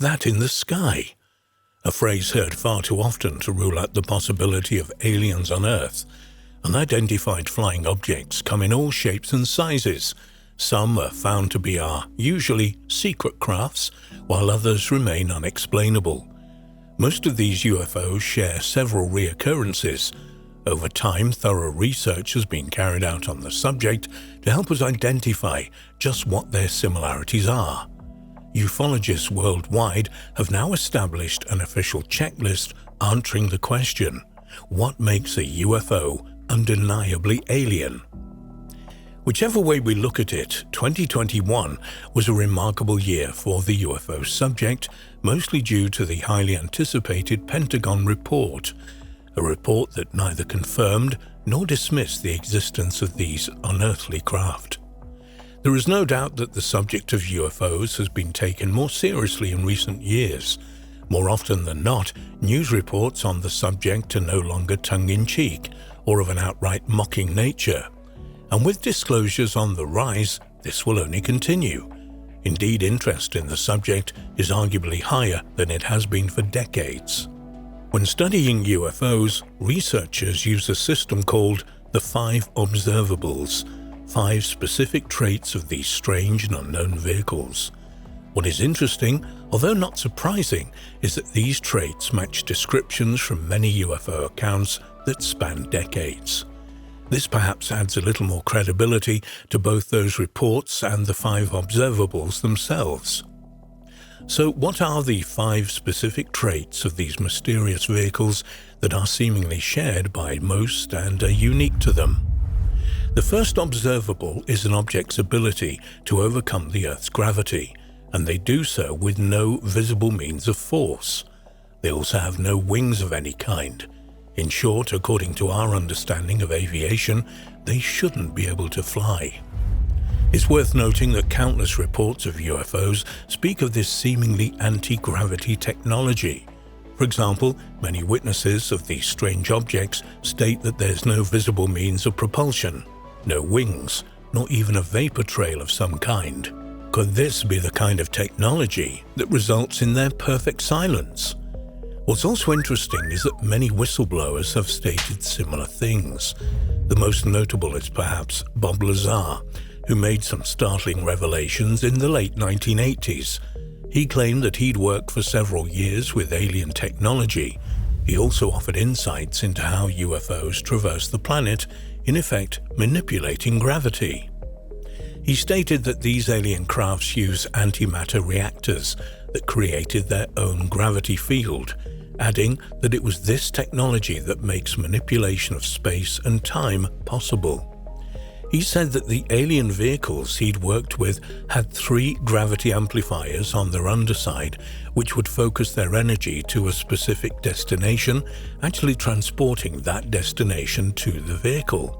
that in the sky?" A phrase heard far too often to rule out the possibility of aliens on Earth. Unidentified flying objects come in all shapes and sizes. Some are found to be our usually secret crafts, while others remain unexplainable. Most of these UFOs share several reoccurrences. Over time, thorough research has been carried out on the subject to help us identify just what their similarities are. Ufologists worldwide have now established an official checklist answering the question, what makes a UFO undeniably alien? Whichever way we look at it, 2021 was a remarkable year for the UFO subject, mostly due to the highly anticipated Pentagon report, a report that neither confirmed nor dismissed the existence of these unearthly craft. There is no doubt that the subject of UFOs has been taken more seriously in recent years. More often than not, news reports on the subject are no longer tongue-in-cheek or of an outright mocking nature. And with disclosures on the rise, this will only continue. Indeed, interest in the subject is arguably higher than it has been for decades. When studying UFOs, researchers use a system called the 5 observables, 5 specific traits of these strange and unknown vehicles. What is interesting, although not surprising, is that these traits match descriptions from many UFO accounts that span decades. This perhaps adds a little more credibility to both those reports and the 5 observables themselves. So what are the 5 specific traits of these mysterious vehicles that are seemingly shared by most and are unique to them? The first observable is an object's ability to overcome the Earth's gravity, and they do so with no visible means of force. They also have no wings of any kind. In short, according to our understanding of aviation, they shouldn't be able to fly. It's worth noting that countless reports of UFOs speak of this seemingly anti-gravity technology. For example, many witnesses of these strange objects state that there's no visible means of propulsion, no wings, nor even a vapor trail of some kind. Could this be the kind of technology that results in their perfect silence? What's also interesting is that many whistleblowers have stated similar things. The most notable is perhaps Bob Lazar, who made some startling revelations in the late 1980s. He claimed that he'd worked for several years with alien technology. He also offered insights into how UFOs traverse the planet, in effect manipulating gravity. He stated that these alien crafts use antimatter reactors that created their own gravity field, adding that it was this technology that makes manipulation of space and time possible. He said that the alien vehicles he'd worked with had 3 gravity amplifiers on their underside, which would focus their energy to a specific destination, actually transporting that destination to the vehicle.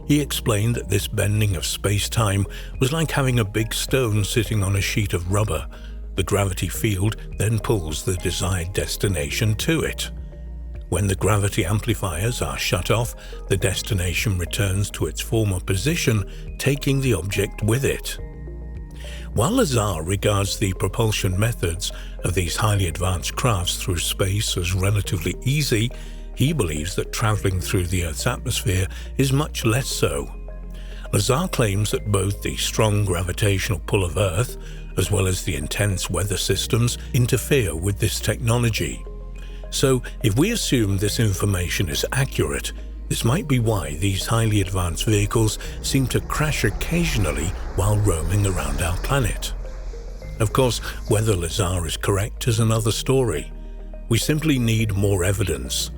He explained that this bending of space-time was like having a big stone sitting on a sheet of rubber. The gravity field then pulls the desired destination to it. When the gravity amplifiers are shut off, the destination returns to its former position, taking the object with it. While Lazar regards the propulsion methods of these highly advanced crafts through space as relatively easy, he believes that traveling through the Earth's atmosphere is much less so. Lazar claims that both the strong gravitational pull of Earth, as well as the intense weather systems, interfere with this technology. So, if we assume this information is accurate, this might be why these highly advanced vehicles seem to crash occasionally while roaming around our planet. Of course, whether Lazar is correct is another story. We simply need more evidence.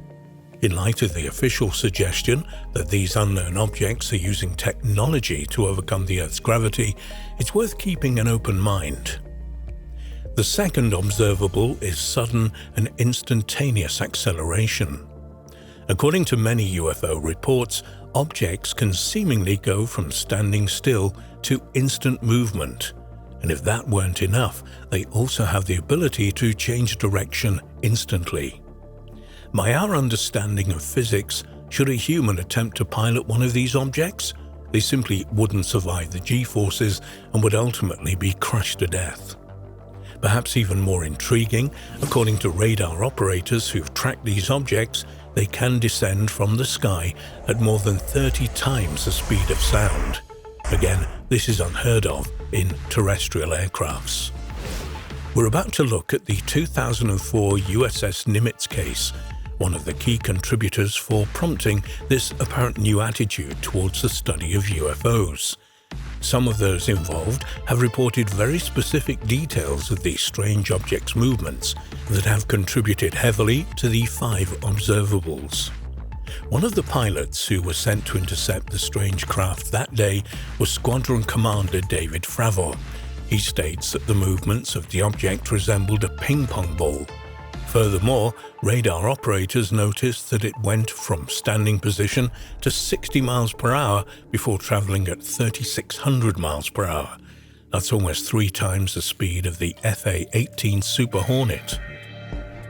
In light of the official suggestion that these unknown objects are using technology to overcome the Earth's gravity, it's worth keeping an open mind. The second observable is sudden and instantaneous acceleration. According to many UFO reports, objects can seemingly go from standing still to instant movement. And if that weren't enough, they also have the ability to change direction instantly. By our understanding of physics, should a human attempt to pilot one of these objects, they simply wouldn't survive the G-forces and would ultimately be crushed to death. Perhaps even more intriguing, according to radar operators who've tracked these objects, they can descend from the sky at more than 30 times the speed of sound. Again, this is unheard of in terrestrial aircrafts. We're about to look at the 2004 USS Nimitz case, one of the key contributors for prompting this apparent new attitude towards the study of UFOs. Some of those involved have reported very specific details of these strange objects' movements that have contributed heavily to the 5 observables. One of the pilots who was sent to intercept the strange craft that day was Squadron Commander David Fravor. He states that the movements of the object resembled a ping-pong ball. Furthermore, radar operators noticed that it went from standing position to 60 miles per hour before traveling at 3,600 miles per hour. That's almost 3 times the speed of the FA-18 Super Hornet.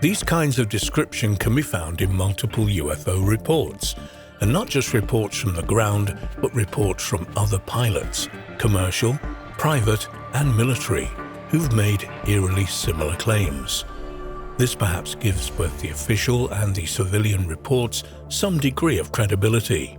These kinds of description can be found in multiple UFO reports, and not just reports from the ground, but reports from other pilots, commercial, private, and military, who've made eerily similar claims. This perhaps gives both the official and the civilian reports some degree of credibility.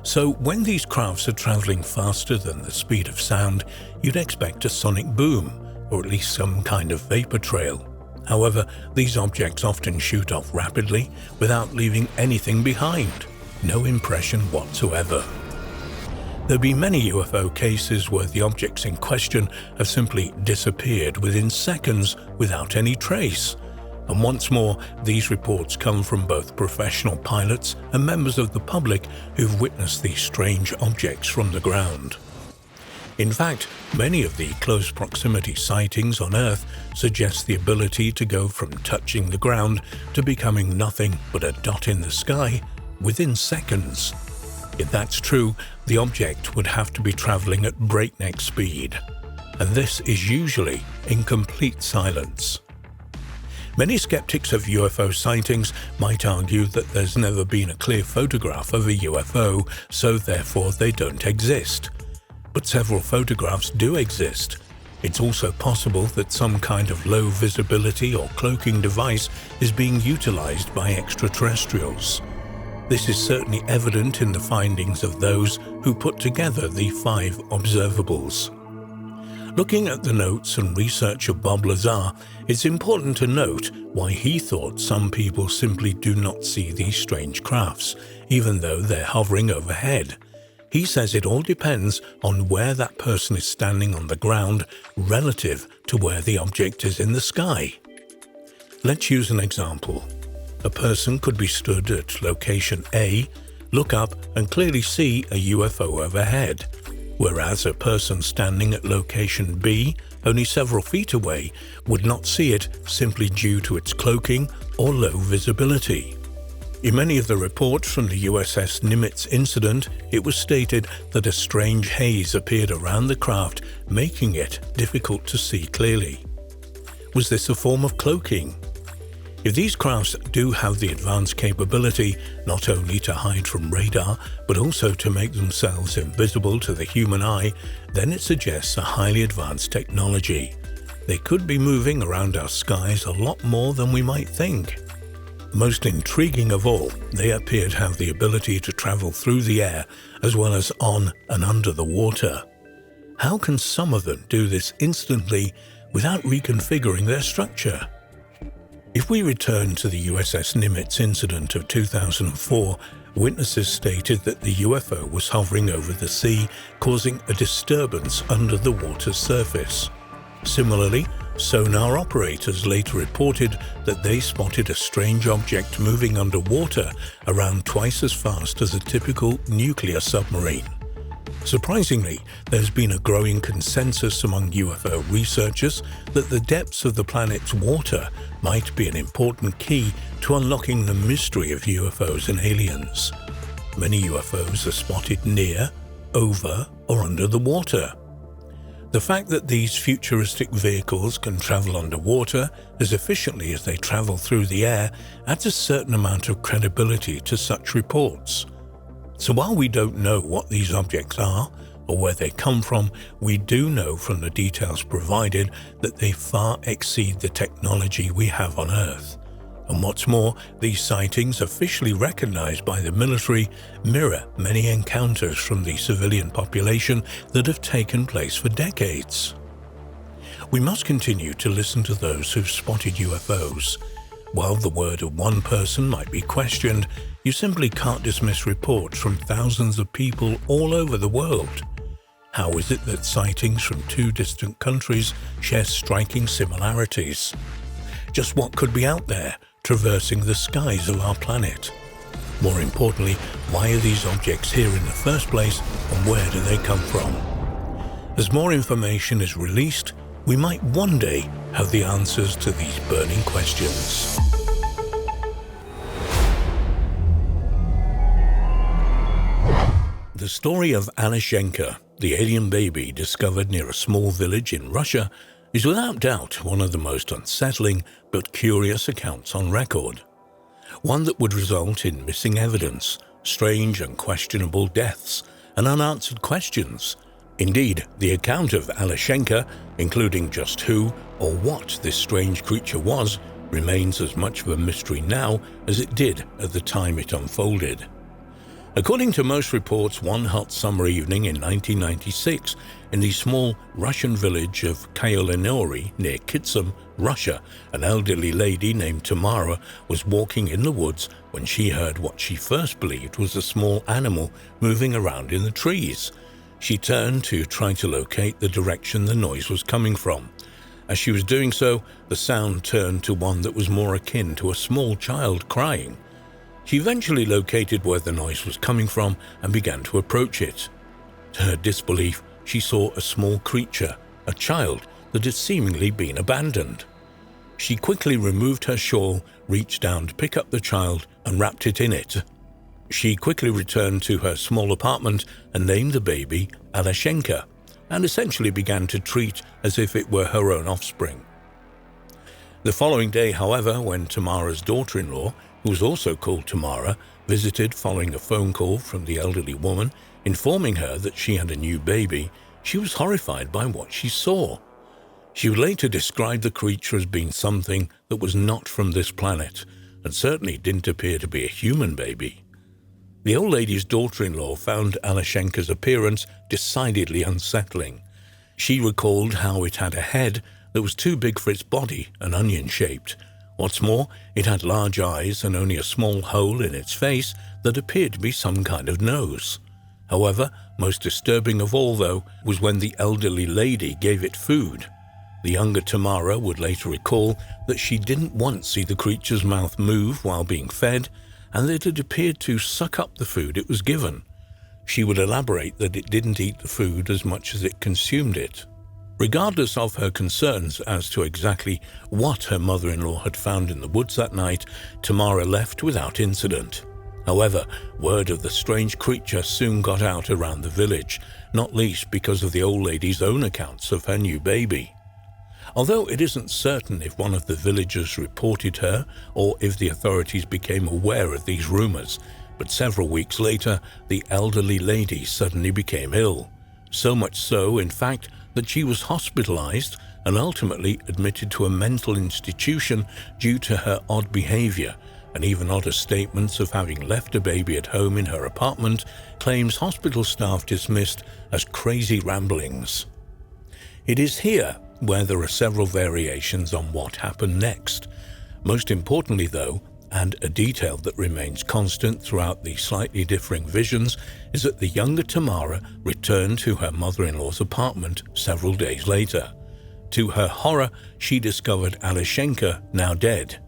So when these crafts are traveling faster than the speed of sound, you'd expect a sonic boom, or at least some kind of vapor trail. However, these objects often shoot off rapidly without leaving anything behind. No impression whatsoever. There have been many UFO cases where the objects in question have simply disappeared within seconds without any trace. And once more, these reports come from both professional pilots and members of the public who've witnessed these strange objects from the ground. In fact, many of the close proximity sightings on Earth suggest the ability to go from touching the ground to becoming nothing but a dot in the sky within seconds. If that's true, the object would have to be traveling at breakneck speed, and this is usually in complete silence. Many skeptics of UFO sightings might argue that there's never been a clear photograph of a UFO, so therefore they don't exist. But several photographs do exist. It's also possible that some kind of low visibility or cloaking device is being utilized by extraterrestrials. This is certainly evident in the findings of those who put together the 5 observables. Looking at the notes and research of Bob Lazar, it's important to note why he thought some people simply do not see these strange crafts, even though they're hovering overhead. He says it all depends on where that person is standing on the ground relative to where the object is in the sky. Let's use an example. A person could be stood at location A, look up and clearly see a UFO overhead, whereas a person standing at location B, only several feet away, would not see it simply due to its cloaking or low visibility. In many of the reports from the USS Nimitz incident, it was stated that a strange haze appeared around the craft, making it difficult to see clearly. Was this a form of cloaking? If these crafts do have the advanced capability not only to hide from radar, but also to make themselves invisible to the human eye, then it suggests a highly advanced technology. They could be moving around our skies a lot more than we might think. Most intriguing of all, they appear to have the ability to travel through the air as well as on and under the water. How can some of them do this instantly without reconfiguring their structure? If we return to the USS Nimitz incident of 2004, witnesses stated that the UFO was hovering over the sea, causing a disturbance under the water's surface. Similarly, sonar operators later reported that they spotted a strange object moving underwater around twice as fast as a typical nuclear submarine. Surprisingly, there's been a growing consensus among UFO researchers that the depths of the planet's water might be an important key to unlocking the mystery of UFOs and aliens. Many UFOs are spotted near, over, or under the water. The fact that these futuristic vehicles can travel underwater as efficiently as they travel through the air adds a certain amount of credibility to such reports. So while we don't know what these objects are, or where they come from, we do know from the details provided that they far exceed the technology we have on Earth. And what's more, these sightings, officially recognized by the military, mirror many encounters from the civilian population that have taken place for decades. We must continue to listen to those who've spotted UFOs. While the word of one person might be questioned, you simply can't dismiss reports from thousands of people all over the world. How is it that sightings from two distant countries share striking similarities? Just what could be out there, traversing the skies of our planet? More importantly, why are these objects here in the first place, and where do they come from? As more information is released, we might one day have the answers to these burning questions. The story of Alashenka, the alien baby discovered near a small village in Russia, is without doubt one of the most unsettling but curious accounts on record. One that would result in missing evidence, strange and questionable deaths, and unanswered questions. Indeed, the account of Alashenka, including just who or what this strange creature was, remains as much of a mystery now as it did at the time it unfolded. According to most reports, one hot summer evening in 1996, in the small Russian village of Kyolenori near Kitsum, Russia, an elderly lady named Tamara was walking in the woods when she heard what she first believed was a small animal moving around in the trees. She turned to try to locate the direction the noise was coming from. As she was doing so, the sound turned to one that was more akin to a small child crying. She eventually located where the noise was coming from and began to approach it. To her disbelief, she saw a small creature, a child that had seemingly been abandoned. She quickly removed her shawl, reached down to pick up the child, and wrapped it in it. She quickly returned to her small apartment and named the baby Alashenka, and essentially began to treat as if it were her own offspring. The following day, however, when Tamara's daughter-in-law, who was also called Tamara, visited following a phone call from the elderly woman informing her that she had a new baby, she was horrified by what she saw. She would later describe the creature as being something that was not from this planet, and certainly didn't appear to be a human baby. The old lady's daughter-in-law found Alashenka's appearance decidedly unsettling. She recalled how it had a head that was too big for its body and onion-shaped. What's more, it had large eyes and only a small hole in its face that appeared to be some kind of nose. However, most disturbing of all, though, was when the elderly lady gave it food. The younger Tamara would later recall that she didn't once see the creature's mouth move while being fed, and that it appeared to suck up the food it was given. She would elaborate that it didn't eat the food as much as it consumed it. Regardless of her concerns as to exactly what her mother-in-law had found in the woods that night, Tamara left without incident. However, word of the strange creature soon got out around the village, not least because of the old lady's own accounts of her new baby. Although it isn't certain if one of the villagers reported her or if the authorities became aware of these rumors, but several weeks later, the elderly lady suddenly became ill. So much so, in fact, that she was hospitalized and ultimately admitted to a mental institution due to her odd behavior, and even odder statements of having left a baby at home in her apartment, claims hospital staff dismissed as crazy ramblings. It is here where there are several variations on what happened next. Most importantly, though, and a detail that remains constant throughout the slightly differing visions, is that the younger Tamara returned to her mother-in-law's apartment several days later. To her horror, she discovered Alashenka now dead.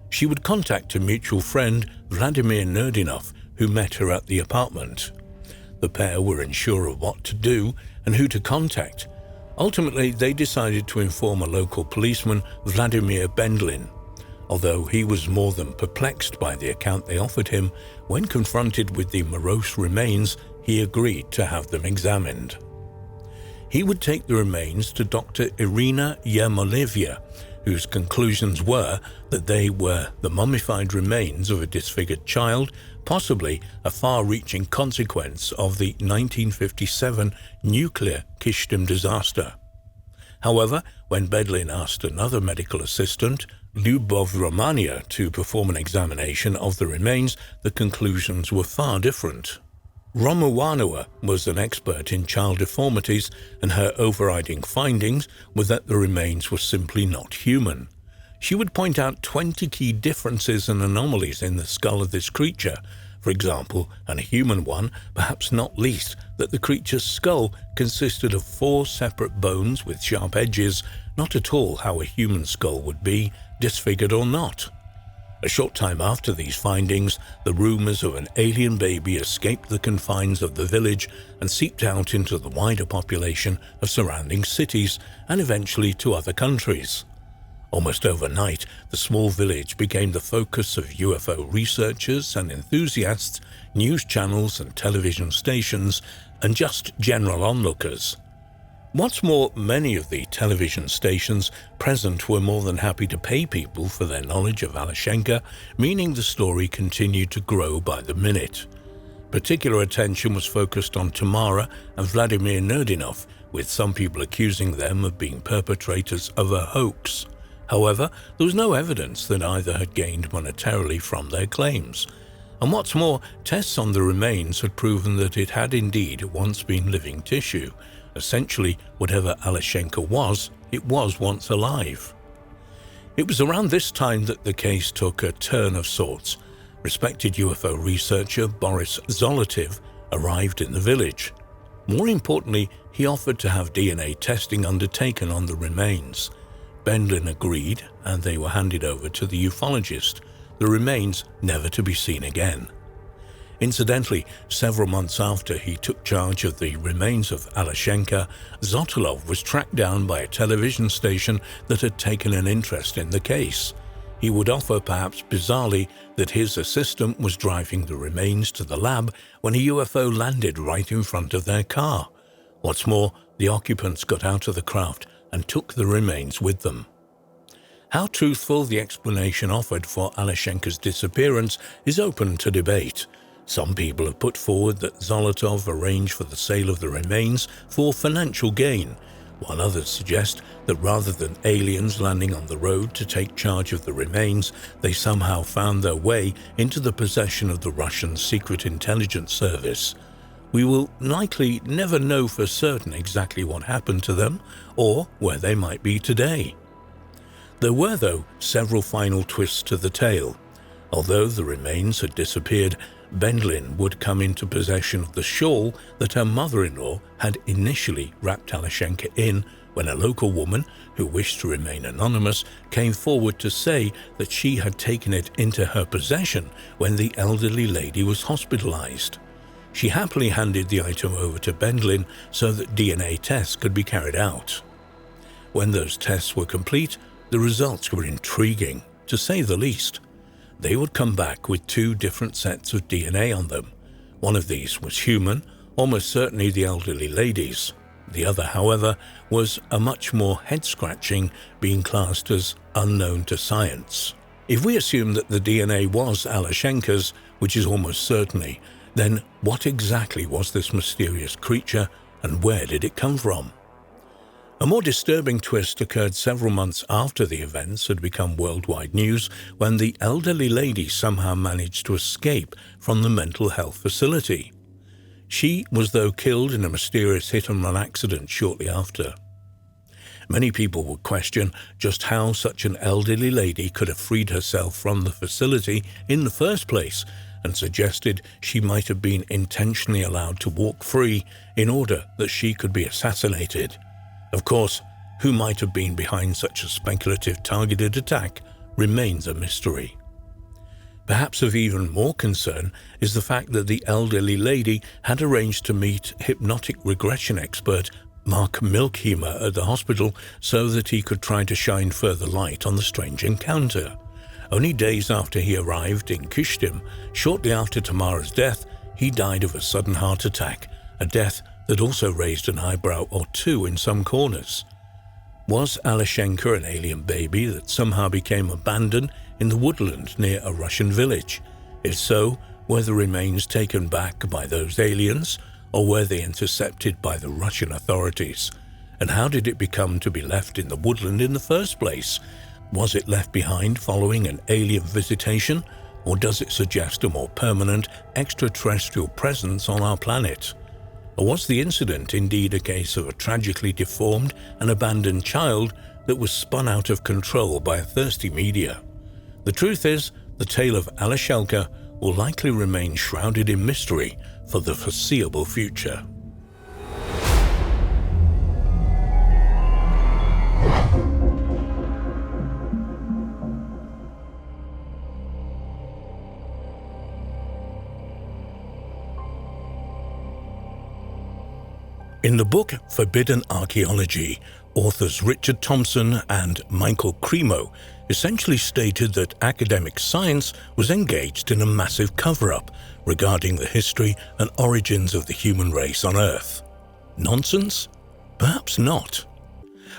She would contact a mutual friend, Vladimir Nerdinov, who met her at the apartment. The pair were unsure of what to do and who to contact. Ultimately, they decided to inform a local policeman, Vladimir Bendlin. Although he was more than perplexed by the account they offered him, when confronted with the morose remains, he agreed to have them examined. He would take the remains to Dr. Irina Yermolevya, whose conclusions were that they were the mummified remains of a disfigured child, possibly a far-reaching consequence of the 1957 nuclear Kishtim disaster. However, when Bedlin asked another medical assistant, Lyubov Romania, to perform an examination of the remains, the conclusions were far different. Romuanova was an expert in child deformities, and her overriding findings were that the remains were simply not human. She would point out 20 key differences and anomalies in the skull of this creature, for example, and a human one, perhaps not least, that the creature's skull consisted of 4 separate bones with sharp edges, not at all how a human skull would be, disfigured or not. A short time after these findings, the rumors of an alien baby escaped the confines of the village and seeped out into the wider population of surrounding cities and eventually to other countries. Almost overnight, the small village became the focus of UFO researchers and enthusiasts, news channels and television stations, and just general onlookers. What's more, many of the television stations present were more than happy to pay people for their knowledge of Alashenka, meaning the story continued to grow by the minute. Particular attention was focused on Tamara and Vladimir Nerdinov, with some people accusing them of being perpetrators of a hoax. However, there was no evidence that either had gained monetarily from their claims. And what's more, tests on the remains had proven that it had indeed once been living tissue. Essentially, whatever Alashenka was, it was once alive. It was around this time that the case took a turn of sorts. Respected UFO researcher Boris Zolotiv arrived in the village. More importantly, he offered to have DNA testing undertaken on the remains. Bedlin agreed, and they were handed over to the ufologist, the remains never to be seen again. Incidentally, several months after he took charge of the remains of Alashenka, Zotolov was tracked down by a television station that had taken an interest in the case. He would offer, perhaps bizarrely, that his assistant was driving the remains to the lab when a UFO landed right in front of their car. What's more, the occupants got out of the craft and took the remains with them. How truthful the explanation offered for Alashenka's disappearance is open to debate. Some people have put forward that Zolotov arranged for the sale of the remains for financial gain, while others suggest that rather than aliens landing on the road to take charge of the remains, they somehow found their way into the possession of the Russian Secret Intelligence Service. We will likely never know for certain exactly what happened to them or where they might be today. There were, though, several final twists to the tale. Although the remains had disappeared, Bedlin would come into possession of the shawl that her mother-in-law had initially wrapped Alashenka in when a local woman, who wished to remain anonymous, came forward to say that she had taken it into her possession when the elderly lady was hospitalized. She happily handed the item over to Bedlin so that DNA tests could be carried out. When those tests were complete, the results were intriguing, to say the least. They would come back with 2 different sets of DNA on them. One of these was human, almost certainly the elderly lady's. The other, however, was a much more head-scratching, being classed as unknown to science. If we assume that the DNA was Alashenka's, which is almost certainly, then what exactly was this mysterious creature and where did it come from? A more disturbing twist occurred several months after the events had become worldwide news when the elderly lady somehow managed to escape from the mental health facility. She was, though, killed in a mysterious hit-and-run accident shortly after. Many people would question just how such an elderly lady could have freed herself from the facility in the first place, and suggested she might have been intentionally allowed to walk free in order that she could be assassinated. Of course, who might have been behind such a speculative targeted attack remains a mystery. Perhaps of even more concern is the fact that the elderly lady had arranged to meet hypnotic regression expert Mark Milkheimer at the hospital so that he could try to shine further light on the strange encounter. Only days after he arrived in Kishtim, shortly after Tamara's death, he died of a sudden heart attack, a death that also raised an eyebrow or two in some corners. Was Alashenka an alien baby that somehow became abandoned in the woodland near a Russian village? If so, were the remains taken back by those aliens, or were they intercepted by the Russian authorities? And how did it become to be left in the woodland in the first place? Was it left behind following an alien visitation, or does it suggest a more permanent extraterrestrial presence on our planet? Or was the incident indeed a case of a tragically deformed and abandoned child that was spun out of control by a thirsty media? The truth is, the tale of Alashenka will likely remain shrouded in mystery for the foreseeable future. In the book Forbidden Archaeology, authors Richard Thompson and Michael Cremo essentially stated that academic science was engaged in a massive cover-up regarding the history and origins of the human race on Earth. Nonsense? Perhaps not.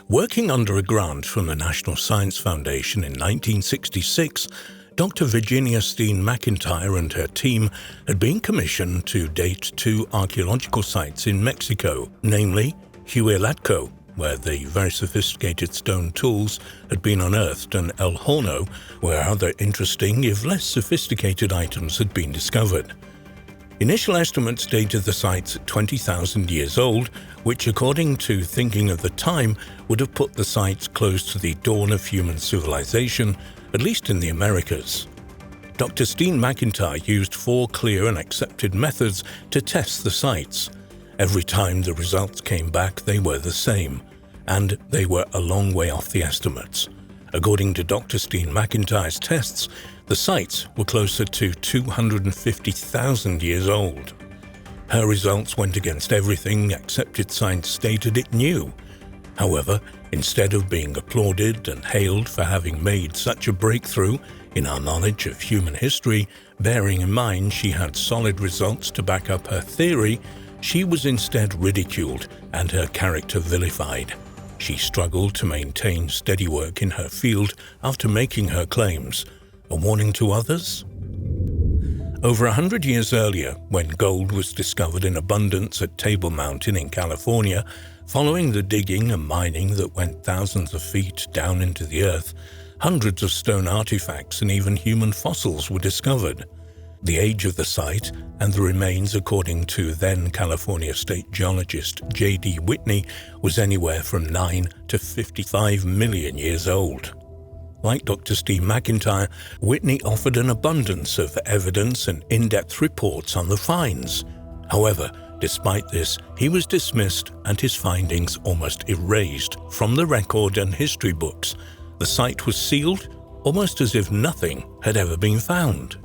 Working under a grant from the National Science Foundation in 1966, Dr. Virginia Steen McIntyre and her team had been commissioned to date 2 archaeological sites in Mexico, namely Huehuetlacco, where the very sophisticated stone tools had been unearthed, and El Horno, where other interesting, if less sophisticated items had been discovered. Initial estimates dated the sites at 20,000 years old, which, according to thinking of the time, would have put the sites close to the dawn of human civilization, at least in the Americas. Dr. Steen McIntyre used 4 clear and accepted methods to test the sites. Every time the results came back, they were the same, and they were a long way off the estimates. According to Dr. Steen McIntyre's tests, the sites were closer to 250,000 years old. Her results went against everything accepted science stated it knew. However, instead of being applauded and hailed for having made such a breakthrough in our knowledge of human history, bearing in mind she had solid results to back up her theory, she was instead ridiculed and her character vilified. She struggled to maintain steady work in her field after making her claims. A warning to others? Over 100 years earlier, when gold was discovered in abundance at Table Mountain in California, following the digging and mining that went thousands of feet down into the earth, hundreds of stone artifacts and even human fossils were discovered. The age of the site and the remains, according to then California State Geologist J.D. Whitney, was anywhere from 9 to 55 million years old. Like Dr. Steen McIntyre, Whitney offered an abundance of evidence and in-depth reports on the finds. However, despite this, he was dismissed and his findings almost erased from the record and history books. The site was sealed, almost as if nothing had ever been found.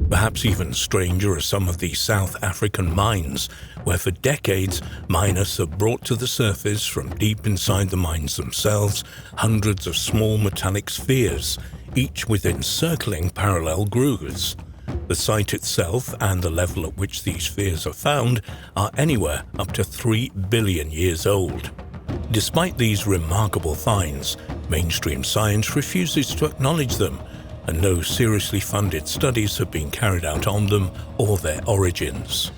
Perhaps even stranger are some of the South African mines, where for decades miners have brought to the surface from deep inside the mines themselves hundreds of small metallic spheres, each with encircling parallel grooves. The site itself and the level at which these spheres are found are anywhere up to 3 billion years old. Despite these remarkable finds, mainstream science refuses to acknowledge them, and no seriously funded studies have been carried out on them or their origins.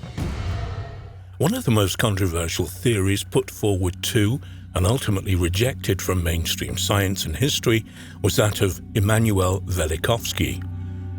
One of the most controversial theories put forward to and ultimately rejected from mainstream science and history was that of Immanuel Velikovsky.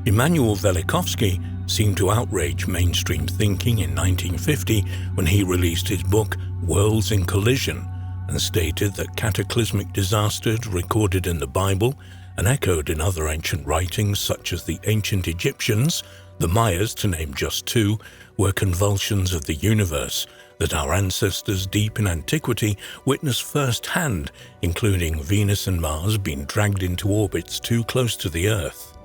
Immanuel Velikovsky seemed to outrage mainstream thinking in 1950 when he released his book Worlds in Collision and stated that cataclysmic disasters recorded in the Bible and echoed in other ancient writings such as the ancient Egyptians, the Mayas to name just 2, were convulsions of the universe that our ancestors deep in antiquity witnessed firsthand, including Venus and Mars being dragged into orbits too close to the Earth.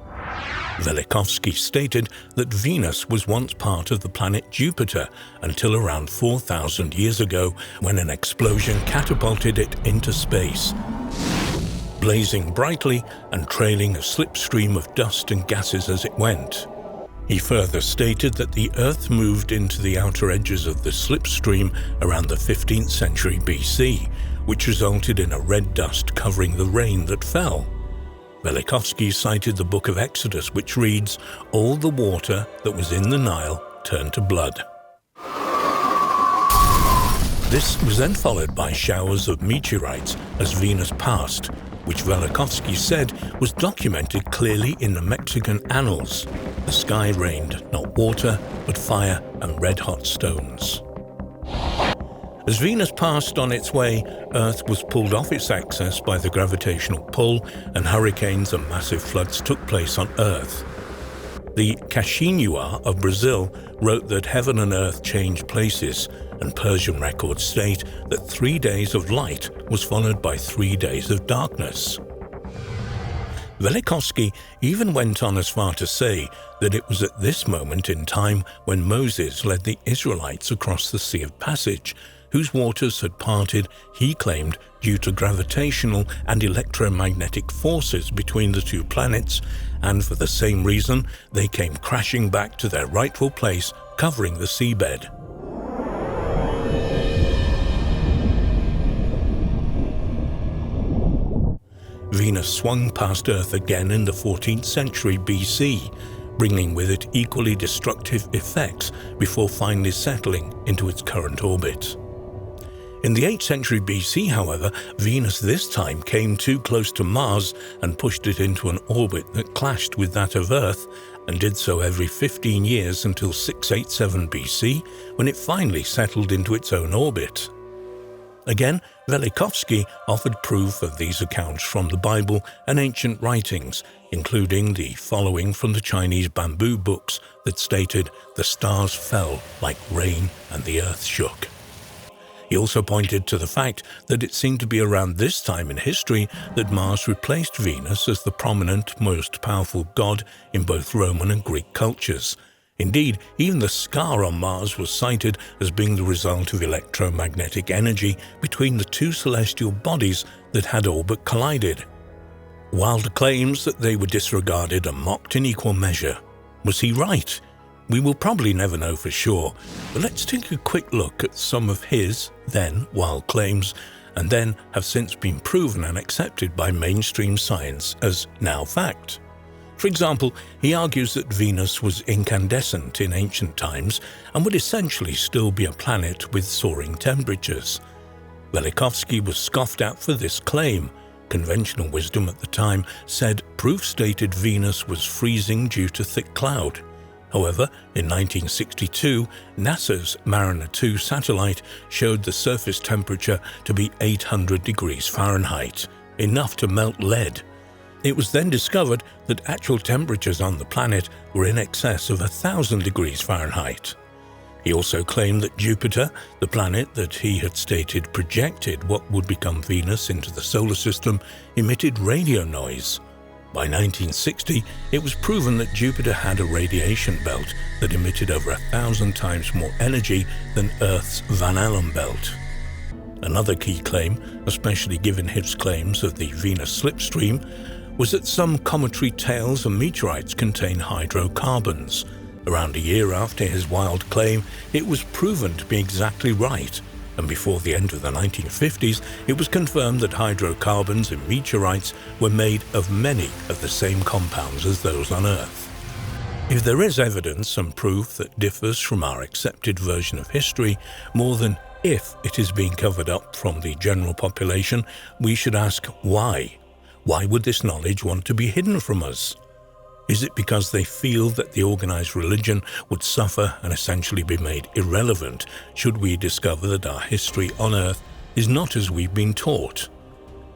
Velikovsky stated that Venus was once part of the planet Jupiter until around 4,000 years ago when an explosion catapulted it into space, blazing brightly and trailing a slipstream of dust and gases as it went. He further stated that the Earth moved into the outer edges of the slipstream around the 15th century BC, which resulted in a red dust covering the rain that fell. Velikovsky cited the Book of Exodus, which reads, "All the water that was in the Nile turned to blood." This was then followed by showers of meteorites as Venus passed, which Velikovsky said was documented clearly in the Mexican annals. The sky rained not water, but fire and red-hot stones. As Venus passed on its way, Earth was pulled off its axis by the gravitational pull, and hurricanes and massive floods took place on Earth. The Caxinhua of Brazil wrote that heaven and earth changed places, and Persian records state that 3 days of light was followed by 3 days of darkness. Velikovsky even went on as far to say that it was at this moment in time when Moses led the Israelites across the Sea of Passage, whose waters had parted, he claimed, due to gravitational and electromagnetic forces between the two planets, and for the same reason they came crashing back to their rightful place, covering the seabed. Venus swung past Earth again in the 14th century BC, bringing with it equally destructive effects before finally settling into its current orbit. In the 8th century BC, however, Venus this time came too close to Mars and pushed it into an orbit that clashed with that of Earth, and did so every 15 years until 687 BC, when it finally settled into its own orbit. Again, Velikovsky offered proof of these accounts from the Bible and ancient writings, including the following from the Chinese bamboo books that stated, "The stars fell like rain and the earth shook." He also pointed to the fact that it seemed to be around this time in history that Mars replaced Venus as the prominent, most powerful god in both Roman and Greek cultures. Indeed, even the scar on Mars was cited as being the result of electromagnetic energy between the two celestial bodies that had all but collided. Wild claims that they were disregarded and mocked in equal measure. Was he right? We will probably never know for sure, but let's take a quick look at some of his, then, wild claims, and then have since been proven and accepted by mainstream science as now fact. For example, he argues that Venus was incandescent in ancient times and would essentially still be a planet with soaring temperatures. Velikovsky was scoffed at for this claim. Conventional wisdom at the time said proof stated Venus was freezing due to thick cloud. However, in 1962, NASA's Mariner 2 satellite showed the surface temperature to be 800 degrees Fahrenheit, enough to melt lead. It was then discovered that actual temperatures on the planet were in excess of 1,000 degrees Fahrenheit. He also claimed that Jupiter, the planet that he had stated projected what would become Venus into the solar system, emitted radio noise. By 1960, it was proven that Jupiter had a radiation belt that emitted over 1,000 times more energy than Earth's Van Allen belt. Another key claim, especially given his claims of the Venus slipstream, was that some cometary tails and meteorites contain hydrocarbons. Around a year after his wild claim, it was proven to be exactly right, and before the end of the 1950s, it was confirmed that hydrocarbons in meteorites were made of many of the same compounds as those on Earth. If there is evidence and proof that differs from our accepted version of history, more than if it is being covered up from the general population, we should ask why. Why would this knowledge want to be hidden from us? Is it because they feel that the organized religion would suffer and essentially be made irrelevant should we discover that our history on Earth is not as we've been taught?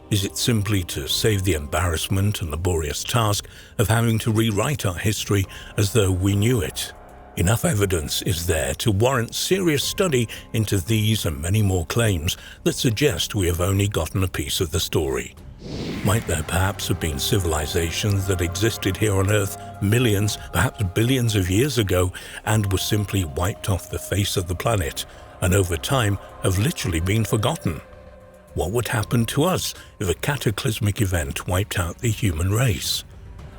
Is it simply to save the embarrassment and laborious task of having to rewrite our history as though we knew it? Enough evidence is there to warrant serious study into these and many more claims that suggest we have only gotten a piece of the story. Might there perhaps have been civilizations that existed here on Earth millions, perhaps billions of years ago and were simply wiped off the face of the planet and over time have literally been forgotten? What would happen to us if a cataclysmic event wiped out the human race?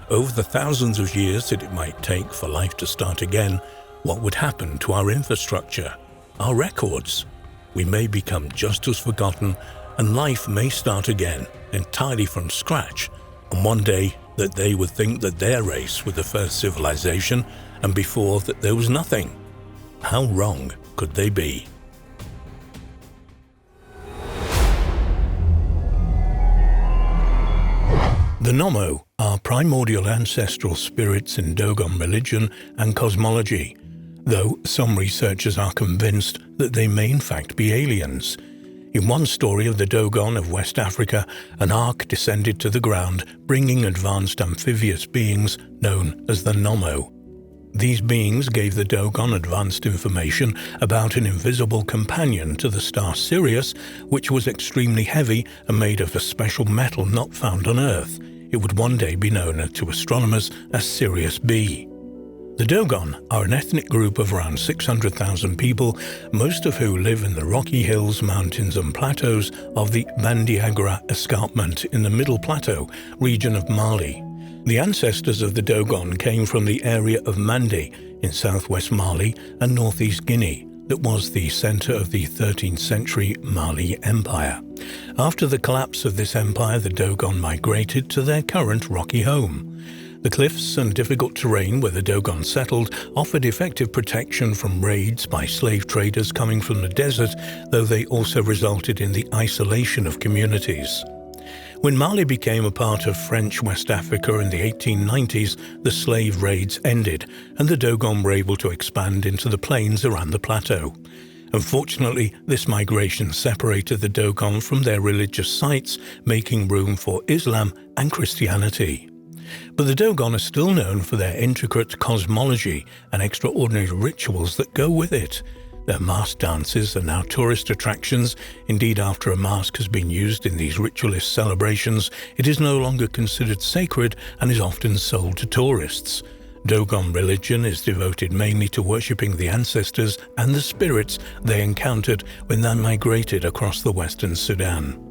Over the thousands of years that it might take for life to start again, what would happen to our infrastructure, our records? We may become just as forgotten and life may start again, entirely from scratch, and one day that they would think that their race was the first civilization, and before that there was nothing. How wrong could they be? The Nommo are primordial ancestral spirits in Dogon religion and cosmology, though some researchers are convinced that they may in fact be aliens. In one story of the Dogon of West Africa, an ark descended to the ground, bringing advanced amphibious beings known as the Nommo. These beings gave the Dogon advanced information about an invisible companion to the star Sirius, which was extremely heavy and made of a special metal not found on Earth. It would one day be known to astronomers as Sirius B. The Dogon are an ethnic group of around 600,000 people, most of who live in the rocky hills, mountains and plateaus of the Bandiagara escarpment in the Middle Plateau region of Mali. The ancestors of the Dogon came from the area of Mande in southwest Mali and northeast Guinea that was the center of the 13th century Mali Empire. After the collapse of this empire, the Dogon migrated to their current rocky home. The cliffs and difficult terrain where the Dogon settled offered effective protection from raids by slave traders coming from the desert, though they also resulted in the isolation of communities. When Mali became a part of French West Africa in the 1890s, the slave raids ended, and the Dogon were able to expand into the plains around the plateau. Unfortunately, this migration separated the Dogon from their religious sites, making room for Islam and Christianity. But the Dogon are still known for their intricate cosmology and extraordinary rituals that go with it. Their mask dances are now tourist attractions. Indeed, after a mask has been used in these ritualist celebrations, it is no longer considered sacred and is often sold to tourists. Dogon religion is devoted mainly to worshipping the ancestors and the spirits they encountered when they migrated across the western Sudan.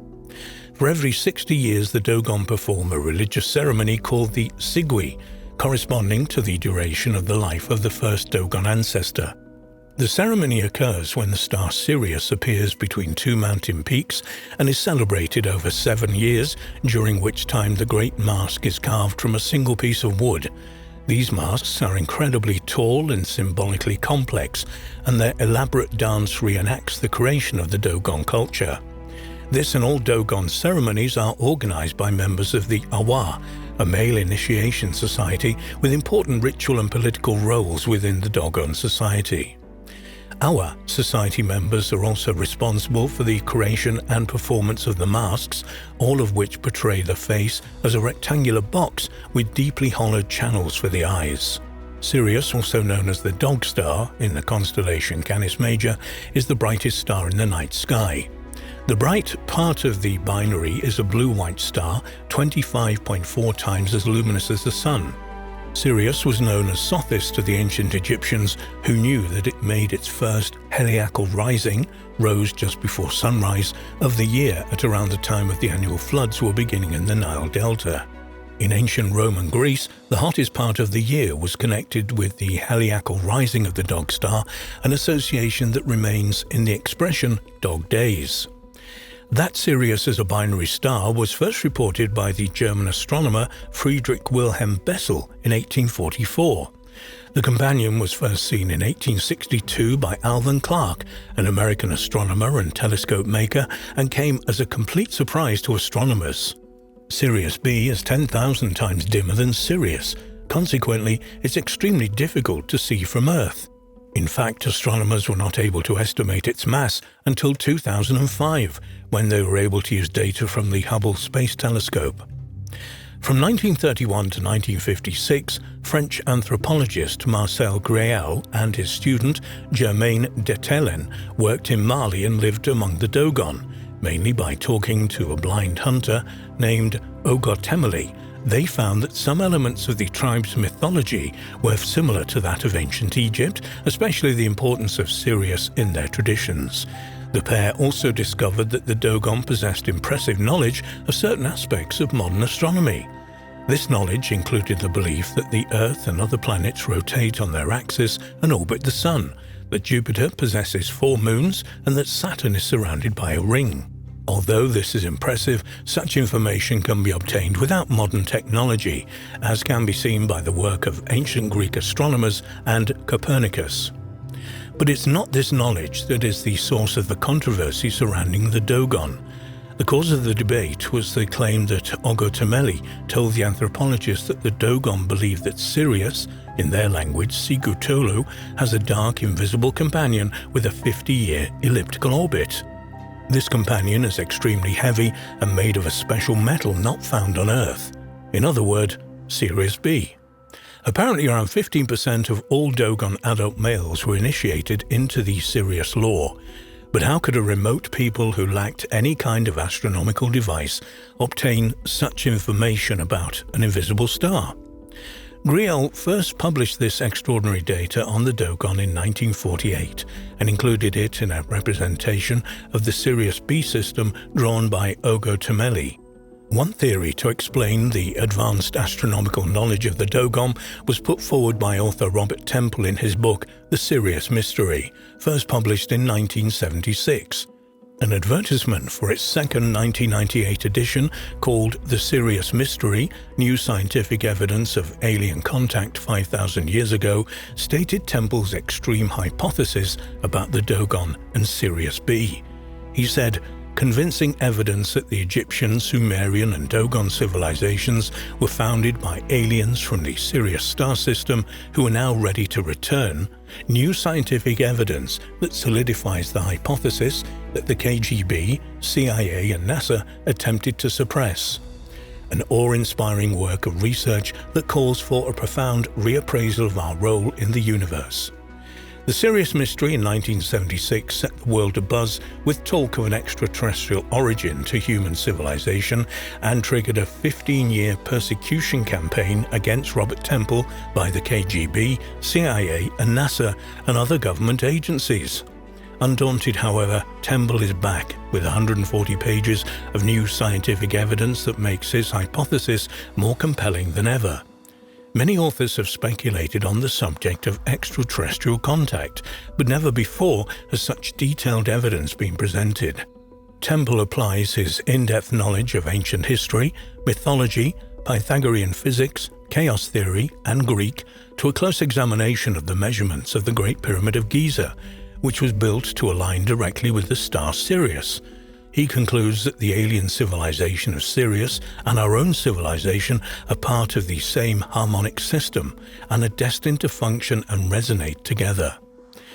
For every 60 years, the Dogon perform a religious ceremony called the Sigui, corresponding to the duration of the life of the first Dogon ancestor. The ceremony occurs when the star Sirius appears between two mountain peaks and is celebrated over 7 years, during which time the great mask is carved from a single piece of wood. These masks are incredibly tall and symbolically complex, and their elaborate dance reenacts the creation of the Dogon culture. This and all Dogon ceremonies are organized by members of the Awa, a male initiation society with important ritual and political roles within the Dogon society. Awa society members are also responsible for the creation and performance of the masks, all of which portray the face as a rectangular box with deeply hollowed channels for the eyes. Sirius, also known as the Dog Star in the constellation Canis Major, is the brightest star in the night sky. The bright part of the binary is a blue-white star, 25.4 times as luminous as the Sun. Sirius was known as Sothis to the ancient Egyptians, who knew that it made its first heliacal rising, rose just before sunrise, of the year at around the time of the annual floods were beginning in the Nile Delta. In ancient Rome and Greece, the hottest part of the year was connected with the heliacal rising of the Dog Star, an association that remains in the expression Dog Days. That Sirius as a binary star was first reported by the German astronomer Friedrich Wilhelm Bessel in 1844. The companion was first seen in 1862 by Alvan Clark, an American astronomer and telescope maker, and came as a complete surprise to astronomers. Sirius B is 10,000 times dimmer than Sirius. Consequently, it's extremely difficult to see from Earth. In fact, astronomers were not able to estimate its mass until 2005, when they were able to use data from the Hubble Space Telescope. From 1931 to 1956, French anthropologist Marcel Gréal and his student Germaine Detelen worked in Mali and lived among the Dogon, mainly by talking to a blind hunter named Ogotemeli. They found that some elements of the tribe's mythology were similar to that of ancient Egypt, especially the importance of Sirius in their traditions. The pair also discovered that the Dogon possessed impressive knowledge of certain aspects of modern astronomy. This knowledge included the belief that the Earth and other planets rotate on their axis and orbit the Sun, that Jupiter possesses 4 moons, and that Saturn is surrounded by a ring. Although this is impressive, such information can be obtained without modern technology, as can be seen by the work of ancient Greek astronomers and Copernicus. But it's not this knowledge that is the source of the controversy surrounding the Dogon. The cause of the debate was the claim that Ogotomeli told the anthropologist that the Dogon believed that Sirius, in their language Sigutolo, has a dark, invisible companion with a 50-year elliptical orbit. This companion is extremely heavy and made of a special metal not found on Earth. In other words, Sirius B. Apparently around 15% of all Dogon adult males were initiated into the Sirius lore. But how could a remote people who lacked any kind of astronomical device obtain such information about an invisible star? Griel first published this extraordinary data on the Dogon in 1948 and included it in a representation of the Sirius B system drawn by Ogotomeli. One theory to explain the advanced astronomical knowledge of the Dogon was put forward by author Robert Temple in his book The Sirius Mystery, first published in 1976. An advertisement for its second 1998 edition, called The Sirius Mystery, New Scientific Evidence of Alien Contact 5,000 Years Ago, stated Temple's extreme hypothesis about the Dogon and Sirius B. He said, "Convincing evidence that the Egyptian, Sumerian and Dogon civilizations were founded by aliens from the Sirius star system who are now ready to return. New scientific evidence that solidifies the hypothesis that the KGB, CIA and NASA attempted to suppress. An awe-inspiring work of research that calls for a profound reappraisal of our role in the universe." The Sirius Mystery in 1976 set the world abuzz with talk of an extraterrestrial origin to human civilization and triggered a 15-year persecution campaign against Robert Temple by the KGB, CIA and NASA and other government agencies. Undaunted, however, Temple is back with 140 pages of new scientific evidence that makes his hypothesis more compelling than ever. Many authors have speculated on the subject of extraterrestrial contact, but never before has such detailed evidence been presented. Temple applies his in-depth knowledge of ancient history, mythology, Pythagorean physics, chaos theory, and Greek to a close examination of the measurements of the Great Pyramid of Giza, which was built to align directly with the star Sirius. He concludes that the alien civilization of Sirius and our own civilization are part of the same harmonic system and are destined to function and resonate together.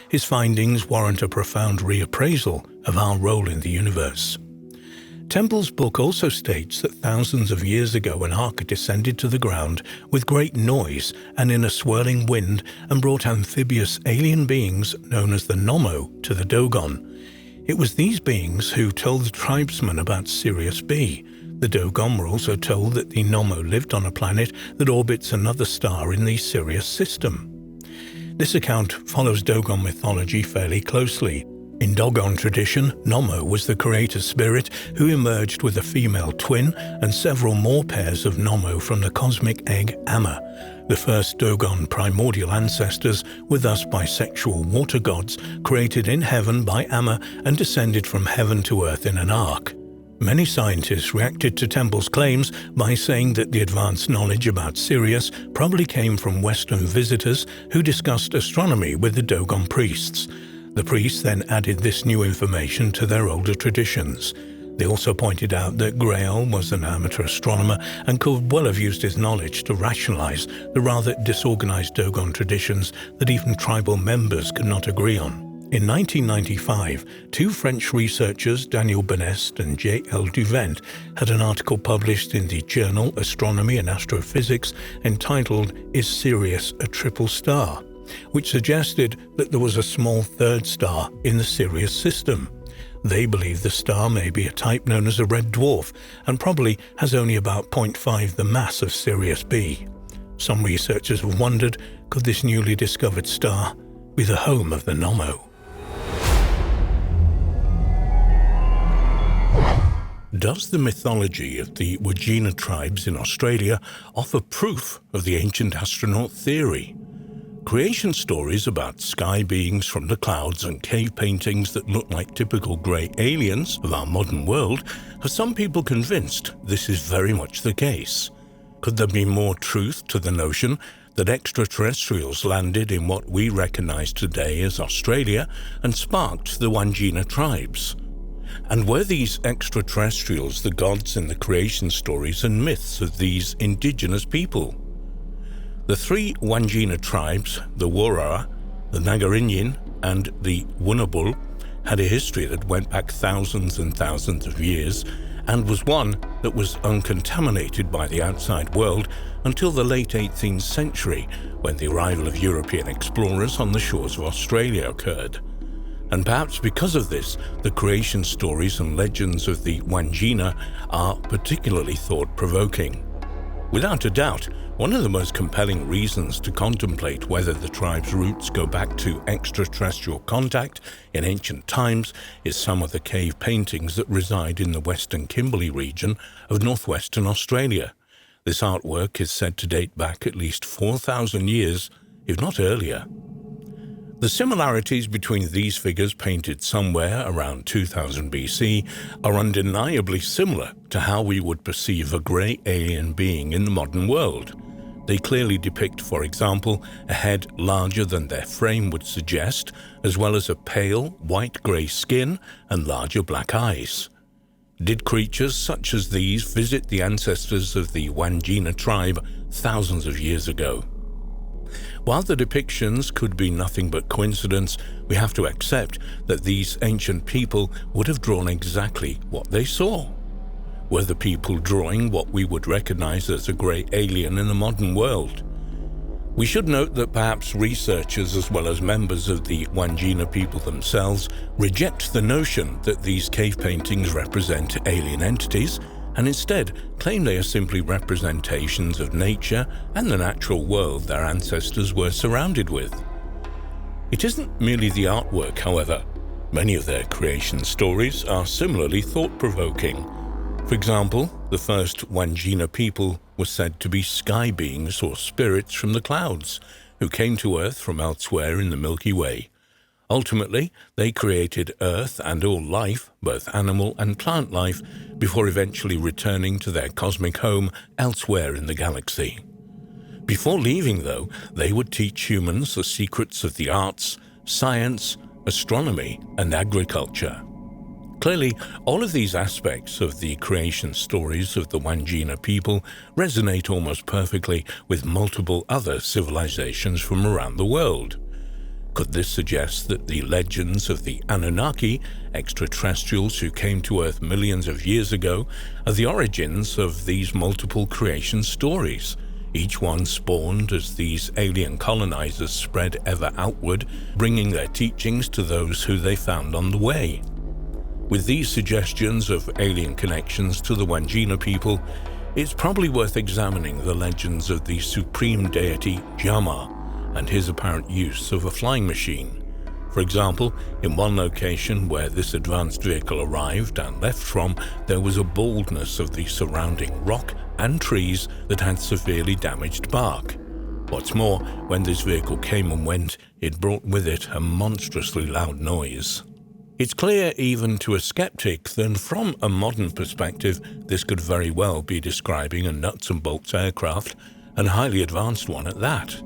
His findings warrant a profound reappraisal of our role in the universe. Temple's book also states that thousands of years ago an ark descended to the ground with great noise and in a swirling wind and brought amphibious alien beings known as the Nommo to the Dogon. It was these beings who told the tribesmen about Sirius B. The Dogon were also told that the Nommo lived on a planet that orbits another star in the Sirius system. This account follows Dogon mythology fairly closely. In Dogon tradition, Nommo was the creator spirit who emerged with a female twin and several more pairs of Nommo from the cosmic egg Amma. The first Dogon primordial ancestors were thus bisexual water gods created in heaven by Amma and descended from heaven to earth in an ark. Many scientists reacted to Temple's claims by saying that the advanced knowledge about Sirius probably came from Western visitors who discussed astronomy with the Dogon priests. The priests then added this new information to their older traditions. They also pointed out that Grail was an amateur astronomer and could well have used his knowledge to rationalize the rather disorganized Dogon traditions that even tribal members could not agree on. In 1995, two French researchers, Daniel Benest and J.L. Duvent, had an article published in the journal Astronomy and Astrophysics entitled "Is Sirius a Triple Star?", which suggested that there was a small third star in the Sirius system. They believe the star may be a type known as a red dwarf and probably has only about 0.5 the mass of Sirius B. Some researchers have wondered, could this newly discovered star be the home of the Nommo? Does the mythology of the Wajina tribes in Australia offer proof of the ancient astronaut theory? Creation stories about sky beings from the clouds and cave paintings that look like typical grey aliens of our modern world have some people convinced this is very much the case. Could there be more truth to the notion that extraterrestrials landed in what we recognize today as Australia and sparked the Wandjina tribes? And were these extraterrestrials the gods in the creation stories and myths of these indigenous people? The three Wandjina tribes, the Wurrara, the Nagarinyin, and the Wunabul, had a history that went back thousands and thousands of years and was one that was uncontaminated by the outside world until the late 18th century, when the arrival of European explorers on the shores of Australia occurred. And perhaps because of this, the creation stories and legends of the Wandjina are particularly thought-provoking. Without a doubt, one of the most compelling reasons to contemplate whether the tribe's roots go back to extraterrestrial contact in ancient times is some of the cave paintings that reside in the Western Kimberley region of northwestern Australia. This artwork is said to date back at least 4,000 years, if not earlier. The similarities between these figures painted somewhere around 2000 BC are undeniably similar to how we would perceive a grey alien being in the modern world. They clearly depict, for example, a head larger than their frame would suggest, as well as a pale, white-grey skin and larger black eyes. Did creatures such as these visit the ancestors of the Wandjina tribe thousands of years ago? While the depictions could be nothing but coincidence, we have to accept that these ancient people would have drawn exactly what they saw. Were the people drawing what we would recognize as a grey alien in the modern world? We should note that perhaps researchers as well as members of the Wandjina people themselves reject the notion that these cave paintings represent alien entities and instead claim they are simply representations of nature and the natural world their ancestors were surrounded with. It isn't merely the artwork, however. Many of their creation stories are similarly thought-provoking. For example, the first Wandjina people were said to be sky beings or spirits from the clouds who came to Earth from elsewhere in the Milky Way. Ultimately, they created Earth and all life, both animal and plant life, before eventually returning to their cosmic home elsewhere in the galaxy. Before leaving, though, they would teach humans the secrets of the arts, science, astronomy, and agriculture. Clearly, all of these aspects of the creation stories of the Wandjina people resonate almost perfectly with multiple other civilizations from around the world. Could this suggest that the legends of the Anunnaki, extraterrestrials who came to Earth millions of years ago, are the origins of these multiple creation stories, each one spawned as these alien colonizers spread ever outward, bringing their teachings to those who they found on the way? With these suggestions of alien connections to the Wandjina people, it's probably worth examining the legends of the supreme deity Jama and his apparent use of a flying machine. For example, in one location where this advanced vehicle arrived and left from, there was a baldness of the surrounding rock and trees that had severely damaged bark. What's more, when this vehicle came and went, it brought with it a monstrously loud noise. It's clear even to a skeptic that from a modern perspective, this could very well be describing a nuts and bolts aircraft, and a highly advanced one at that.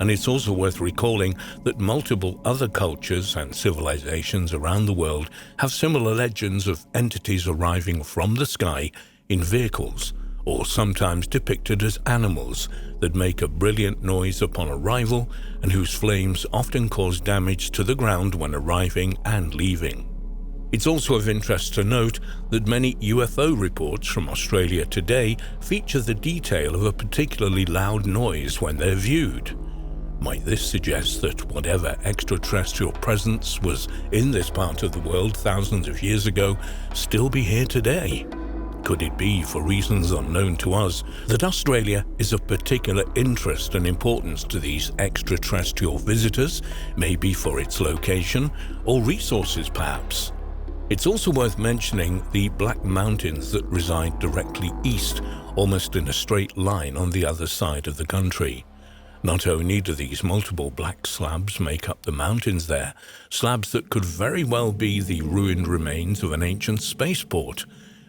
And it's also worth recalling that multiple other cultures and civilizations around the world have similar legends of entities arriving from the sky in vehicles, or sometimes depicted as animals that make a brilliant noise upon arrival and whose flames often cause damage to the ground when arriving and leaving. It's also of interest to note that many UFO reports from Australia today feature the detail of a particularly loud noise when they're viewed. Might this suggest that whatever extraterrestrial presence was in this part of the world thousands of years ago still be here today? Could it be, for reasons unknown to us, that Australia is of particular interest and importance to these extraterrestrial visitors, maybe for its location, or resources perhaps? It's also worth mentioning the Black Mountains that reside directly east, almost in a straight line on the other side of the country. Not only do these multiple black slabs make up the mountains there, slabs that could very well be the ruined remains of an ancient spaceport,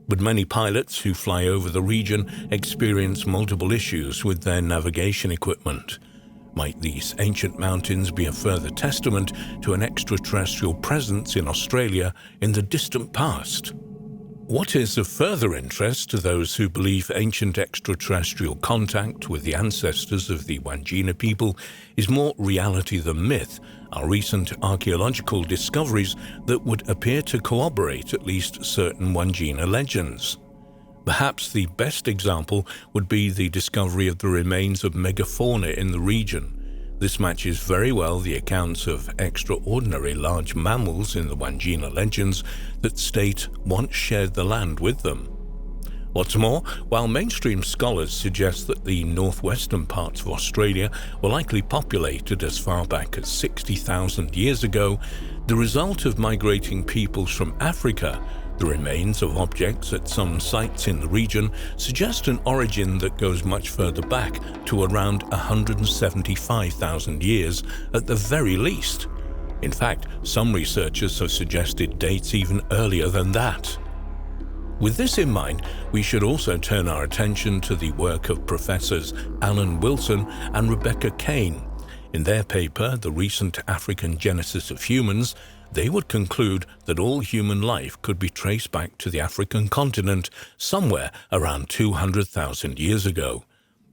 but many pilots who fly over the region experience multiple issues with their navigation equipment. Might these ancient mountains be a further testament to an extraterrestrial presence in Australia in the distant past? What is of further interest to those who believe ancient extraterrestrial contact with the ancestors of the Wandjina people is more reality than myth are recent archaeological discoveries that would appear to corroborate at least certain Wandjina legends. Perhaps the best example would be the discovery of the remains of megafauna in the region. This matches very well the accounts of extraordinary large mammals in the Wandjina legends that state once shared the land with them. What's more, while mainstream scholars suggest that the northwestern parts of Australia were likely populated as far back as 60,000 years ago, the result of migrating peoples from Africa, the remains of objects at some sites in the region, suggest an origin that goes much further back to around 175,000 years at the very least. In fact, some researchers have suggested dates even earlier than that. With this in mind, we should also turn our attention to the work of Professors Alan Wilson and Rebecca Kane. In their paper, The Recent African Genesis of Humans, they would conclude that all human life could be traced back to the African continent somewhere around 200,000 years ago.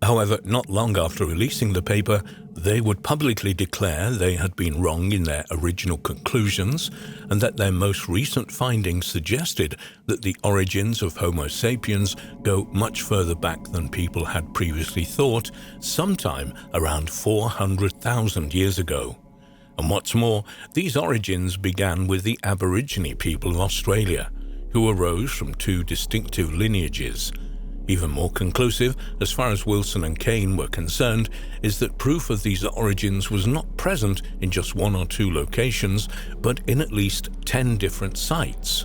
However, not long after releasing the paper, they would publicly declare they had been wrong in their original conclusions and that their most recent findings suggested that the origins of Homo sapiens go much further back than people had previously thought, sometime around 400,000 years ago. And what's more, these origins began with the Aborigine people of Australia, who arose from two distinctive lineages. Even more conclusive, as far as Wilson and Kane were concerned, is that proof of these origins was not present in just one or two locations, but in at least 10 different sites.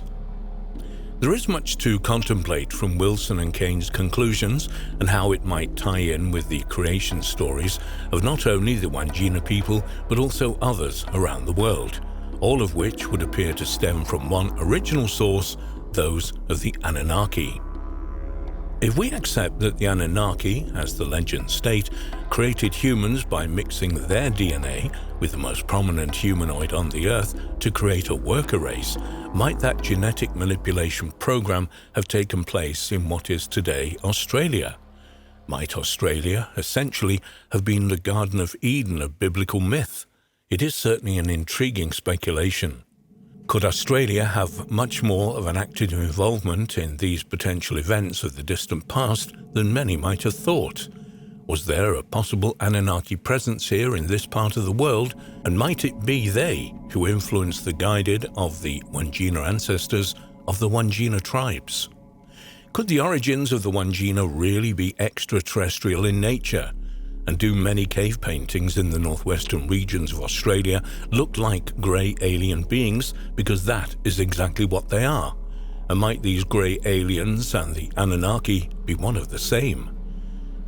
There is much to contemplate from Wilson and Kane's conclusions and how it might tie in with the creation stories of not only the Wandjina people, but also others around the world, all of which would appear to stem from one original source, those of the Anunnaki. If we accept that the Anunnaki, as the legends state, created humans by mixing their DNA with the most prominent humanoid on the Earth to create a worker race, might that genetic manipulation program have taken place in what is today Australia? Might Australia essentially have been the Garden of Eden of biblical myth? It is certainly an intriguing speculation. Could Australia have much more of an active involvement in these potential events of the distant past than many might have thought? Was there a possible Anunnaki presence here in this part of the world, and might it be they who influenced the guided of the Wandjina ancestors of the Wandjina tribes? Could the origins of the Wandjina really be extraterrestrial in nature? And do many cave paintings in the northwestern regions of Australia look like grey alien beings because that is exactly what they are? And might these grey aliens and the Anunnaki be one of the same?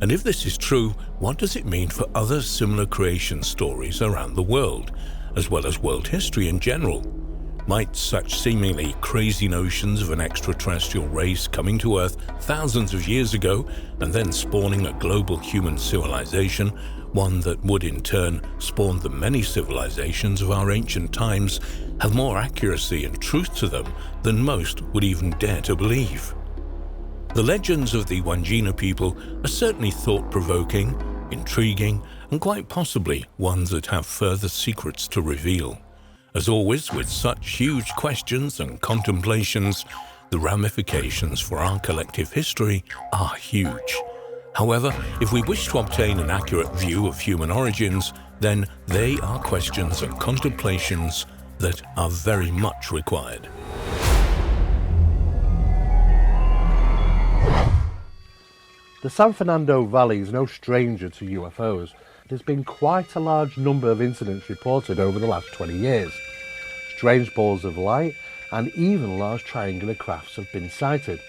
And if this is true, what does it mean for other similar creation stories around the world, as well as world history in general? Might such seemingly crazy notions of an extraterrestrial race coming to Earth thousands of years ago and then spawning a global human civilization, one that would in turn spawn the many civilizations of our ancient times, have more accuracy and truth to them than most would even dare to believe? The legends of the Wandjina people are certainly thought-provoking, intriguing, and quite possibly ones that have further secrets to reveal. As always, with such huge questions and contemplations, the ramifications for our collective history are huge. However, if we wish to obtain an accurate view of human origins, then they are questions and contemplations that are very much required. The San Fernando Valley is no stranger to UFOs. There's been quite a large number of incidents reported over the last 20 years. Strange balls of light and even large triangular crafts have been sighted.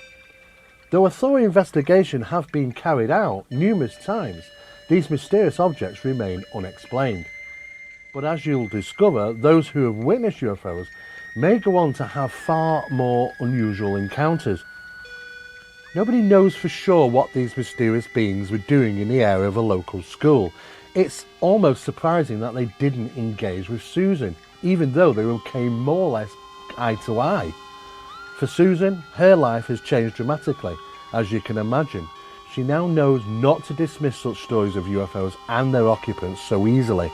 Though a thorough investigation have been carried out numerous times, these mysterious objects remain unexplained. But as you'll discover, those who have witnessed UFOs may go on to have far more unusual encounters. Nobody knows for sure what these mysterious beings were doing in the area of a local school. It's almost surprising that they didn't engage with Susan, even though they came more or less eye to eye. For Susan, her life has changed dramatically, as you can imagine. She now knows not to dismiss such stories of UFOs and their occupants so easily.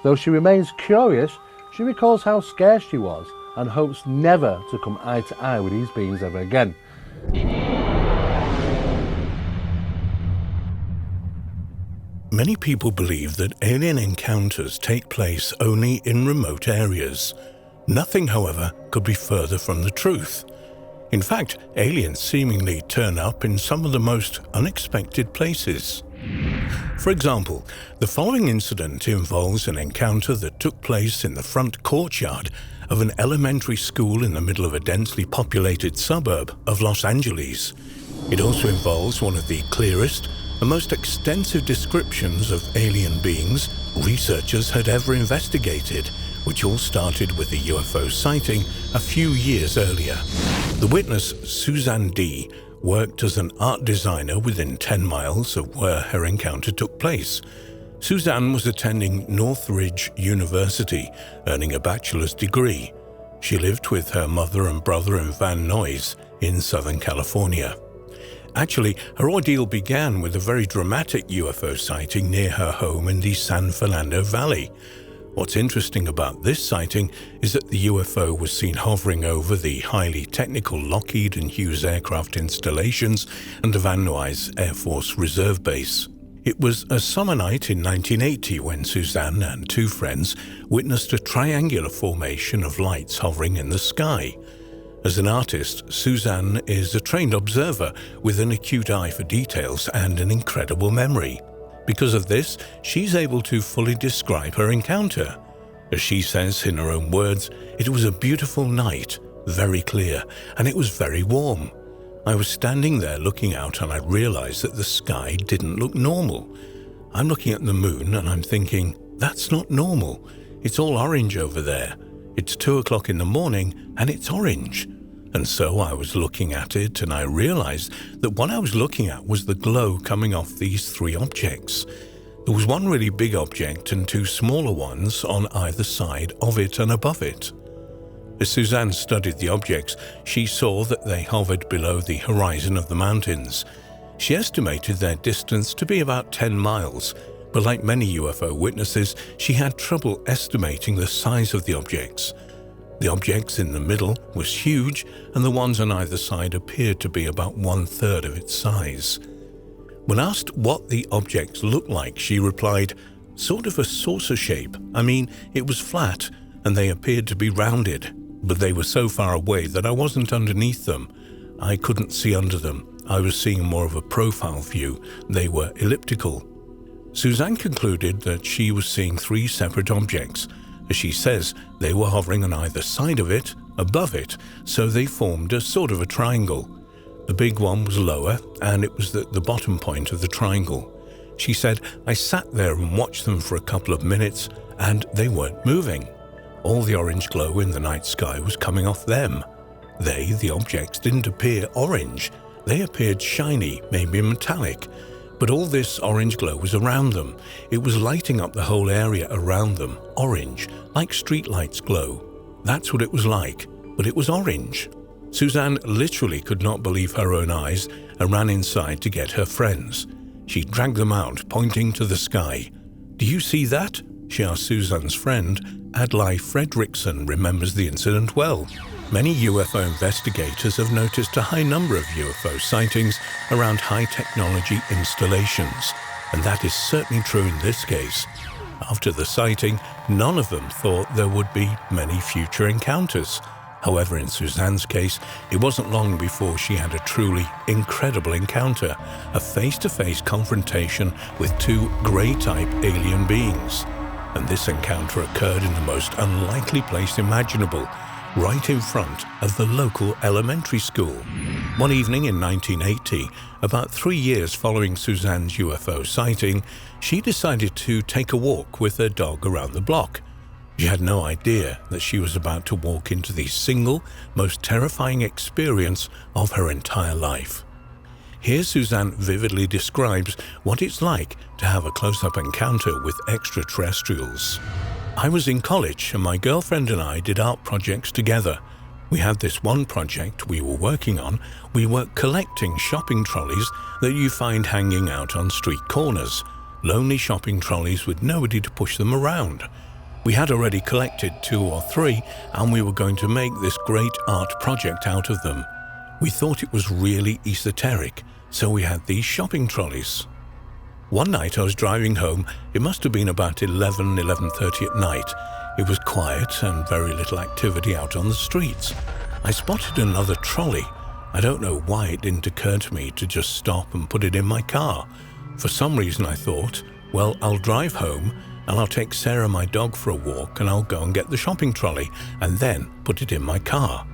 Though she remains curious, she recalls how scared she was and hopes never to come eye to eye with these beings ever again. Many people believe that alien encounters take place only in remote areas. Nothing, however, could be further from the truth. In fact, aliens seemingly turn up in some of the most unexpected places. For example, the following incident involves an encounter that took place in the front courtyard of an elementary school in the middle of a densely populated suburb of Los Angeles. It also involves one of the clearest and most extensive descriptions of alien beings researchers had ever investigated, which all started with a UFO sighting a few years earlier. The witness, Suzanne D., worked as an art designer within 10 miles of where her encounter took place. Suzanne was attending Northridge University, earning a bachelor's degree. She lived with her mother and brother in Van Nuys in Southern California. Actually, her ordeal began with a very dramatic UFO sighting near her home in the San Fernando Valley. What's interesting about this sighting is that the UFO was seen hovering over the highly technical Lockheed and Hughes aircraft installations and the Van Nuys Air Force Reserve Base. It was a summer night in 1980 when Suzanne and two friends witnessed a triangular formation of lights hovering in the sky. As an artist, Suzanne is a trained observer with an acute eye for details and an incredible memory. Because of this, she's able to fully describe her encounter. As she says in her own words, "It was a beautiful night, very clear, and it was very warm. I was standing there looking out and I realized that the sky didn't look normal. I'm looking at the moon and I'm thinking, that's not normal. It's all orange over there. It's 2 o'clock in the morning and it's orange." And so I was looking at it and I realized that what I was looking at was the glow coming off these three objects. There was one really big object and two smaller ones on either side of it and above it. As Suzanne studied the objects, she saw that they hovered below the horizon of the mountains. She estimated their distance to be about 10 miles, but like many UFO witnesses, she had trouble estimating the size of the objects. The objects in the middle was huge, and the ones on either side appeared to be about 1/3 of its size. When asked what the objects looked like, she replied, "Sort of a saucer shape. I mean, it was flat, and they appeared to be rounded, but they were so far away that I wasn't underneath them. I couldn't see under them. I was seeing more of a profile view. They were elliptical." Suzanne concluded that she was seeing three separate objects. As she says, they were hovering on either side of it, above it, so they formed a sort of a triangle. The big one was lower, and it was at the bottom point of the triangle. She said, "I sat there and watched them for a couple of minutes, and they weren't moving. All the orange glow in the night sky was coming off them. They, the objects, didn't appear orange. They appeared shiny, maybe metallic. But all this orange glow was around them. It was lighting up the whole area around them, orange, like streetlights glow. That's what it was like, but it was orange." Suzanne literally could not believe her own eyes and ran inside to get her friends. She dragged them out, pointing to the sky. "Do you see that?" she asked Suzanne's friend. Adlai Fredrickson remembers the incident well. Many UFO investigators have noticed a high number of UFO sightings around high-technology installations, and that is certainly true in this case. After the sighting, none of them thought there would be many future encounters. However, in Suzanne's case, it wasn't long before she had a truly incredible encounter, a face-to-face confrontation with two Grey-type alien beings. And this encounter occurred in the most unlikely place imaginable, right in front of the local elementary school. One evening in 1980, about 3 years following Suzanne's UFO sighting, she decided to take a walk with her dog around the block. She had no idea that she was about to walk into the single most terrifying experience of her entire life. Here Suzanne vividly describes what it's like to have a close-up encounter with extraterrestrials. I was in college and my girlfriend and I did art projects together. We had this one project we were working on. We were collecting shopping trolleys that you find hanging out on street corners. Lonely shopping trolleys with nobody to push them around. We had already collected 2 or 3 and we were going to make this great art project out of them. We thought it was really esoteric, so we had these shopping trolleys. One night I was driving home. It must have been about 11:30 at night. It was quiet and very little activity out on the streets. I spotted another trolley. I don't know why it didn't occur to me to just stop and put it in my car. For some reason I thought, well, I'll drive home and I'll take Sarah, my dog, for a walk and I'll go and get the shopping trolley and then put it in my car.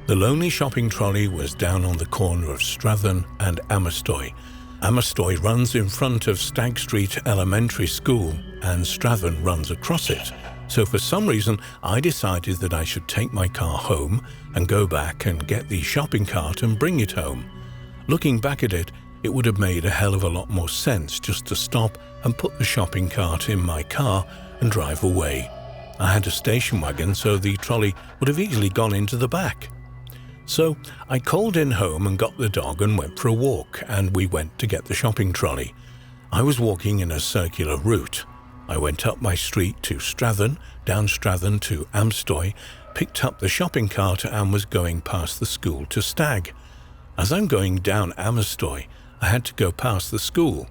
The lonely shopping trolley was down on the corner of Strathern and Amerstoy. Amerstoy runs in front of Stagg Street Elementary School and Strathern runs across it. So for some reason, I decided that I should take my car home and go back and get the shopping cart and bring it home. Looking back at it, it would have made a hell of a lot more sense just to stop and put the shopping cart in my car and drive away. I had a station wagon, so the trolley would have easily gone into the back. So I called in home and got the dog and went for a walk, and we went to get the shopping trolley. I was walking in a circular route. I went up my street to Strathern, down Strathern to Amerstoy, picked up the shopping cart and was going past the school to Stagg. As I'm going down Amerstoy, I had to go past the school.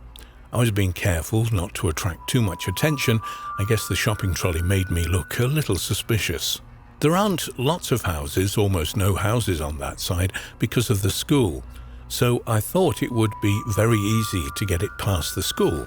I was being careful not to attract too much attention. I guess the shopping trolley made me look a little suspicious. There aren't lots of houses, almost no houses on that side because of the school, so I thought it would be very easy to get it past the school.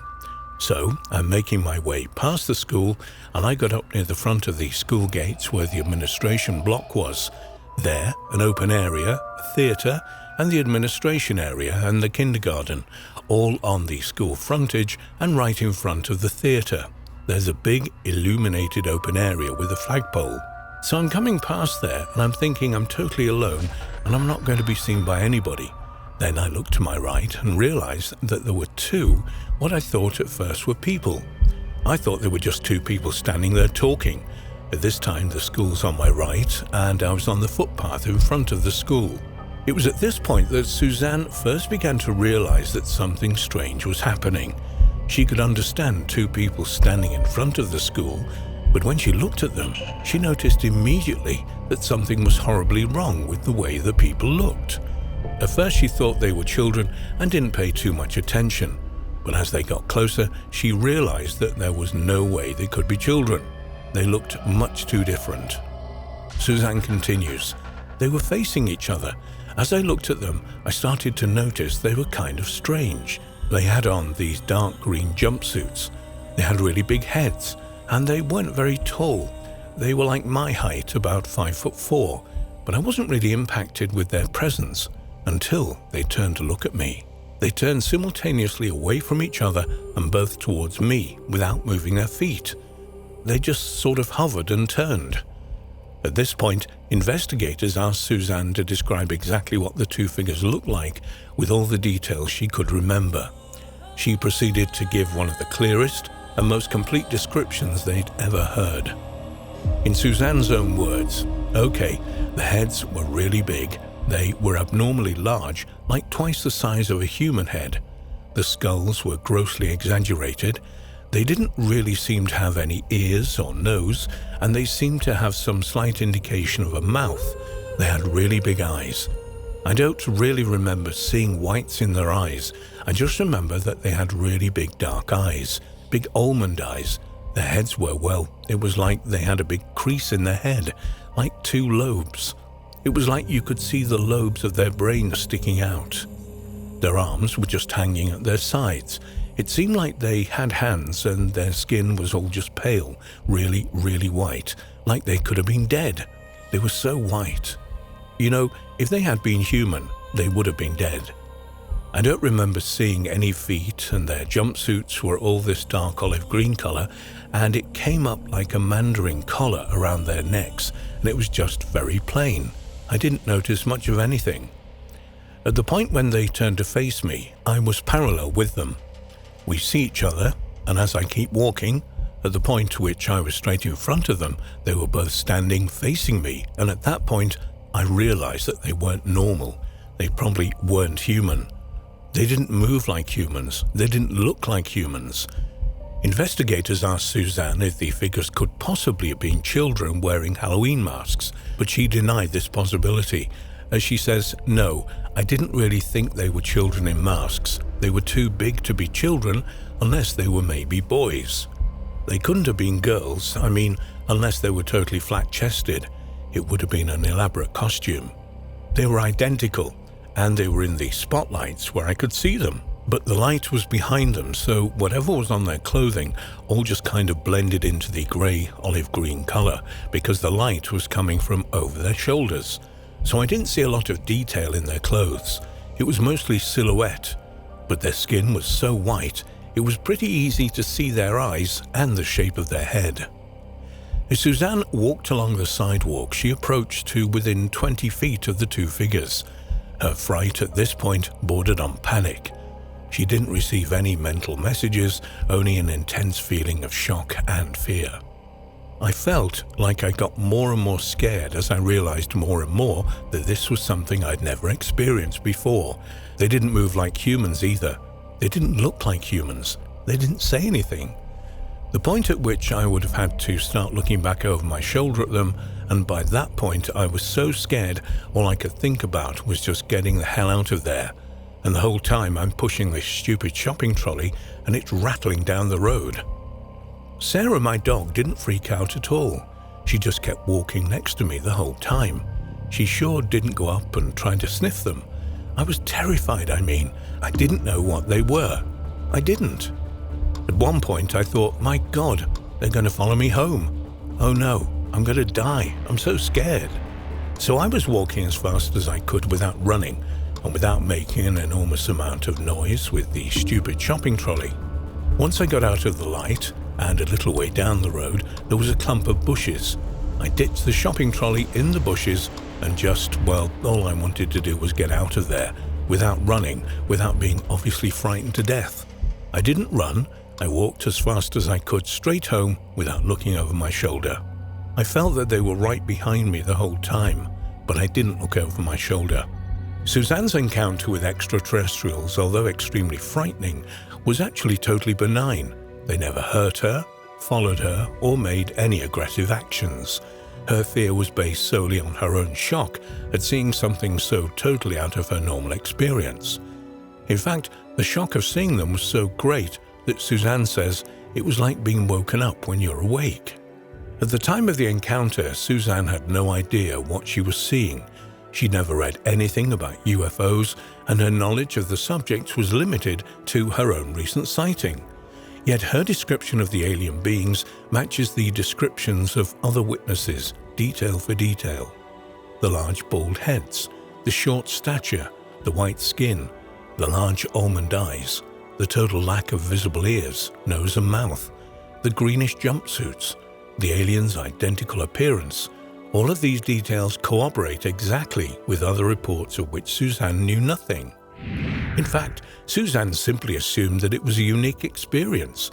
So I'm making my way past the school and I got up near the front of the school gates where the administration block was. There, an open area, a theatre, and the administration area and the kindergarten, all on the school frontage and right in front of the theatre. There's a big illuminated open area with a flagpole. So I'm coming past there and I'm thinking I'm totally alone and I'm not going to be seen by anybody. Then I looked to my right and realized that there were 2, what I thought at first were people. I thought there were just 2 people standing there talking. At this time the school's on my right and I was on the footpath in front of the school. It was at this point that Suzanne first began to realize that something strange was happening. She could understand 2 people standing in front of the school, but when she looked at them, she noticed immediately that something was horribly wrong with the way the people looked. At first she thought they were children and didn't pay too much attention, but as they got closer, she realized that there was no way they could be children. They looked much too different. Suzanne continues, they were facing each other. As I looked at them, I started to notice they were kind of strange. They had on these dark green jumpsuits. They had really big heads. And they weren't very tall. They were like my height, about 5'4", but I wasn't really impacted with their presence until they turned to look at me. They turned simultaneously away from each other and both towards me without moving their feet. They just sort of hovered and turned. At this point, investigators asked Suzanne to describe exactly what the 2 figures looked like with all the details she could remember. She proceeded to give one of the clearest and most complete descriptions they'd ever heard. In Suzanne's own words, okay, the heads were really big. They were abnormally large, like twice the size of a human head. The skulls were grossly exaggerated. They didn't really seem to have any ears or nose, and they seemed to have some slight indication of a mouth. They had really big eyes. I don't really remember seeing whites in their eyes. I just remember that they had really big dark eyes. Big almond eyes. Their heads were, well, it was like they had a big crease in their head, like 2 lobes. It was like you could see the lobes of their brains sticking out. Their arms were just hanging at their sides. It seemed like they had hands and their skin was all just pale, really, really white, like they could have been dead. They They were so white. You know, if they had been human, they would have been dead. I don't remember seeing any feet, and their jumpsuits were all this dark olive green color, and it came up like a mandarin collar around their necks, and it was just very plain. I didn't notice much of anything. At the point when they turned to face me, I was parallel with them. We see each other, and as I keep walking, at the point to which I was straight in front of them, they were both standing facing me, and at that point, I realized that they weren't normal. They probably weren't human. They didn't move like humans. They didn't look like humans. Investigators asked Suzanne if the figures could possibly have been children wearing Halloween masks, but she denied this possibility. As she says, "No, I didn't really think they were children in masks. They were too big to be children unless they were maybe boys. They couldn't have been girls, unless they were totally flat-chested. It would have been an elaborate costume. They were identical, and they were in the spotlights where I could see them. But the light was behind them, so whatever was on their clothing all just kind of blended into the grey olive green color because the light was coming from over their shoulders. So I didn't see a lot of detail in their clothes. It was mostly silhouette, but their skin was so white, it was pretty easy to see their eyes and the shape of their head." As Suzanne walked along the sidewalk, she approached to within 20 feet of the two figures. Her fright at this point bordered on panic. She didn't receive any mental messages, only an intense feeling of shock and fear. I felt like I got more and more scared as I realized more and more that this was something I'd never experienced before. They didn't move like humans either. They didn't look like humans. They didn't say anything. The point at which I would have had to start looking back over my shoulder at them, and by that point I was so scared all I could think about was just getting the hell out of there. And the whole time I'm pushing this stupid shopping trolley and it's rattling down the road. Sarah, my dog, didn't freak out at all. She just kept walking next to me the whole time. She sure didn't go up and try to sniff them. I was terrified, I didn't know what they were. I didn't. At one point I thought, my God, they're going to follow me home. Oh no, I'm going to die. I'm so scared. So I was walking as fast as I could without running and without making an enormous amount of noise with the stupid shopping trolley. Once I got out of the light, and a little way down the road, there was a clump of bushes. I ditched the shopping trolley in the bushes and all I wanted to do was get out of there, without running, without being obviously frightened to death. I didn't run. I walked as fast as I could straight home without looking over my shoulder. I felt that they were right behind me the whole time, but I didn't look over my shoulder. Suzanne's encounter with extraterrestrials, although extremely frightening, was actually totally benign. They never hurt her, followed her, or made any aggressive actions. Her fear was based solely on her own shock at seeing something so totally out of her normal experience. In fact, the shock of seeing them was so great that Suzanne says it was like being woken up when you're awake. At the time of the encounter, Suzanne had no idea what she was seeing. She'd never read anything about UFOs, and her knowledge of the subject was limited to her own recent sighting. Yet her description of the alien beings matches the descriptions of other witnesses, detail for detail. The large bald heads, the short stature, the white skin, the large almond eyes, the total lack of visible ears, nose and mouth, the greenish jumpsuits, the alien's identical appearance. All of these details corroborate exactly with other reports of which Suzanne knew nothing. In fact, Suzanne simply assumed that it was a unique experience.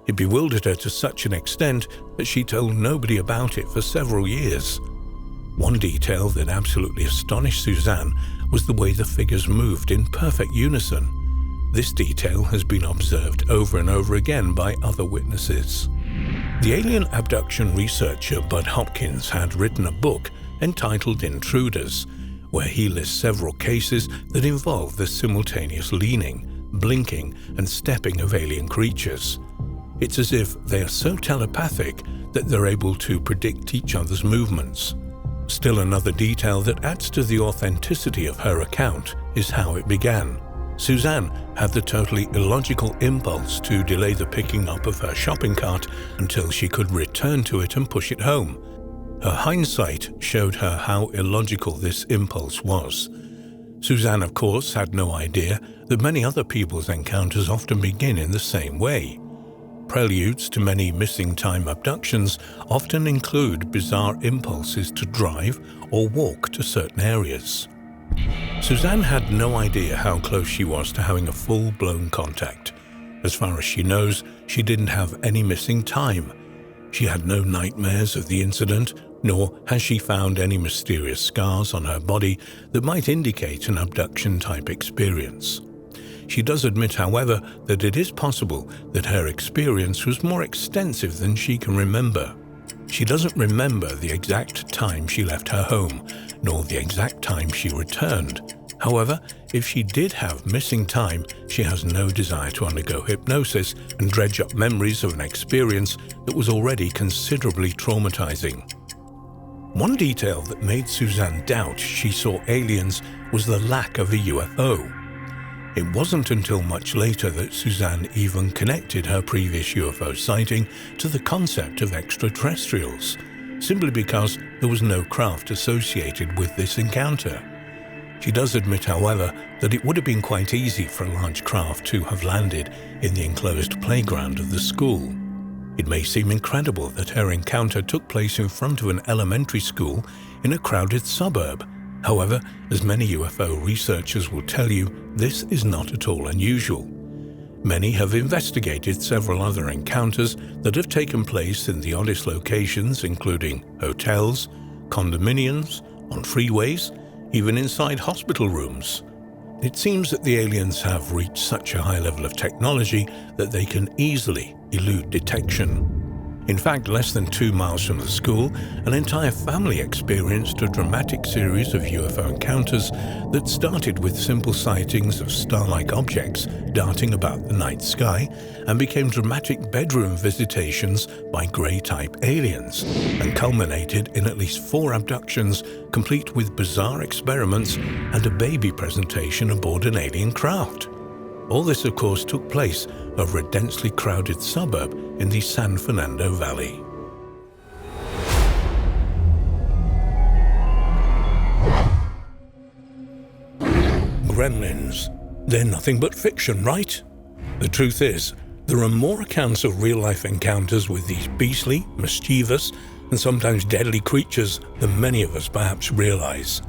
It bewildered her to such an extent that she told nobody about it for several years. One detail that absolutely astonished Suzanne was the way the figures moved in perfect unison. This detail has been observed over and over again by other witnesses. The alien abduction researcher Bud Hopkins had written a book entitled Intruders, where he lists several cases that involve the simultaneous leaning, blinking, and stepping of alien creatures. It's as if they are so telepathic that they're able to predict each other's movements. Still another detail that adds to the authenticity of her account is how it began. Suzanne had the totally illogical impulse to delay the picking up of her shopping cart until she could return to it and push it home. Her hindsight showed her how illogical this impulse was. Suzanne, of course, had no idea that many other people's encounters often begin in the same way. Preludes to many missing time abductions often include bizarre impulses to drive or walk to certain areas. Suzanne had no idea how close she was to having a full-blown contact. As far as she knows, she didn't have any missing time. She had no nightmares of the incident, nor has she found any mysterious scars on her body that might indicate an abduction-type experience. She does admit, however, that it is possible that her experience was more extensive than she can remember. She doesn't remember the exact time she left her home, nor the exact time she returned. However, if she did have missing time, she has no desire to undergo hypnosis and dredge up memories of an experience that was already considerably traumatizing. One detail that made Suzanne doubt she saw aliens was the lack of a UFO. It wasn't until much later that Suzanne even connected her previous UFO sighting to the concept of extraterrestrials, simply because there was no craft associated with this encounter. She does admit, however, that it would have been quite easy for a large craft to have landed in the enclosed playground of the school. It may seem incredible that her encounter took place in front of an elementary school in a crowded suburb. However, as many UFO researchers will tell you, this is not at all unusual. Many have investigated several other encounters that have taken place in the oddest locations, including hotels, condominiums, on freeways, even inside hospital rooms. It seems that the aliens have reached such a high level of technology that they can easily elude detection. In fact, less than 2 miles from the school, an entire family experienced a dramatic series of UFO encounters that started with simple sightings of star-like objects darting about the night sky and became dramatic bedroom visitations by Grey-type aliens and culminated in at least 4 abductions, complete with bizarre experiments and a baby presentation aboard an alien craft. All this, of course, took place over a densely crowded suburb in the San Fernando Valley. Gremlins. They're nothing but fiction, right? The truth is, there are more accounts of real-life encounters with these beastly, mischievous, and sometimes deadly creatures than many of us perhaps realize.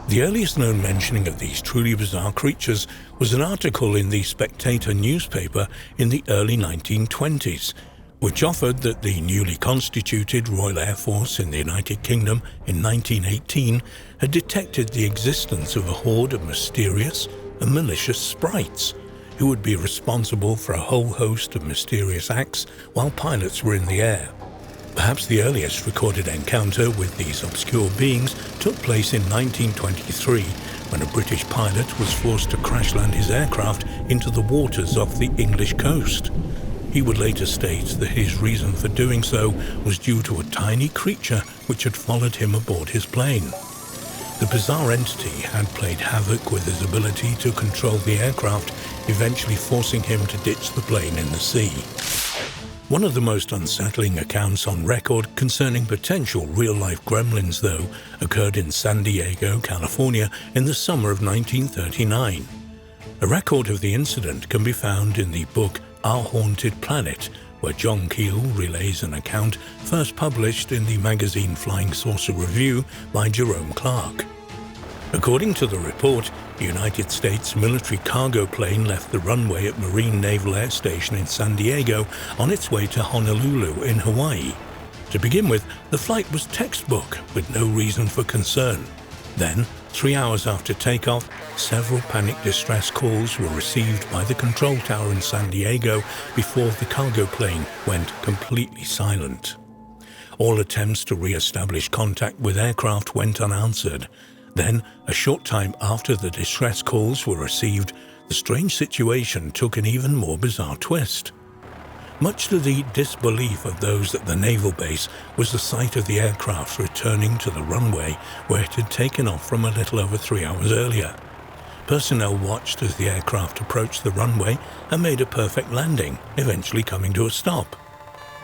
The earliest known mentioning of these truly bizarre creatures was an article in the Spectator newspaper in the early 1920s, which offered that the newly constituted Royal Air Force in the United Kingdom in 1918 had detected the existence of a horde of mysterious and malicious sprites who would be responsible for a whole host of mysterious acts while pilots were in the air. Perhaps the earliest recorded encounter with these obscure beings took place in 1923, when a British pilot was forced to crash-land his aircraft into the waters off the English coast. He would later state that his reason for doing so was due to a tiny creature which had followed him aboard his plane. The bizarre entity had played havoc with his ability to control the aircraft, eventually forcing him to ditch the plane in the sea. One of the most unsettling accounts on record concerning potential real-life gremlins, though, occurred in San Diego, California in the summer of 1939. A record of the incident can be found in the book Our Haunted Planet, where John Keel relays an account first published in the magazine Flying Saucer Review by Jerome Clark. According to the report, a United States military cargo plane left the runway at Marine Naval Air Station in San Diego on its way to Honolulu in Hawaii. To begin with, the flight was textbook, with no reason for concern. Then, 3 hours after takeoff, several panic distress calls were received by the control tower in San Diego before the cargo plane went completely silent. All attempts to re-establish contact with aircraft went unanswered. Then, a short time after the distress calls were received, the strange situation took an even more bizarre twist. Much to the disbelief of those at the naval base was the sight of the aircraft returning to the runway where it had taken off from a little over 3 hours earlier. Personnel watched as the aircraft approached the runway and made a perfect landing, eventually coming to a stop.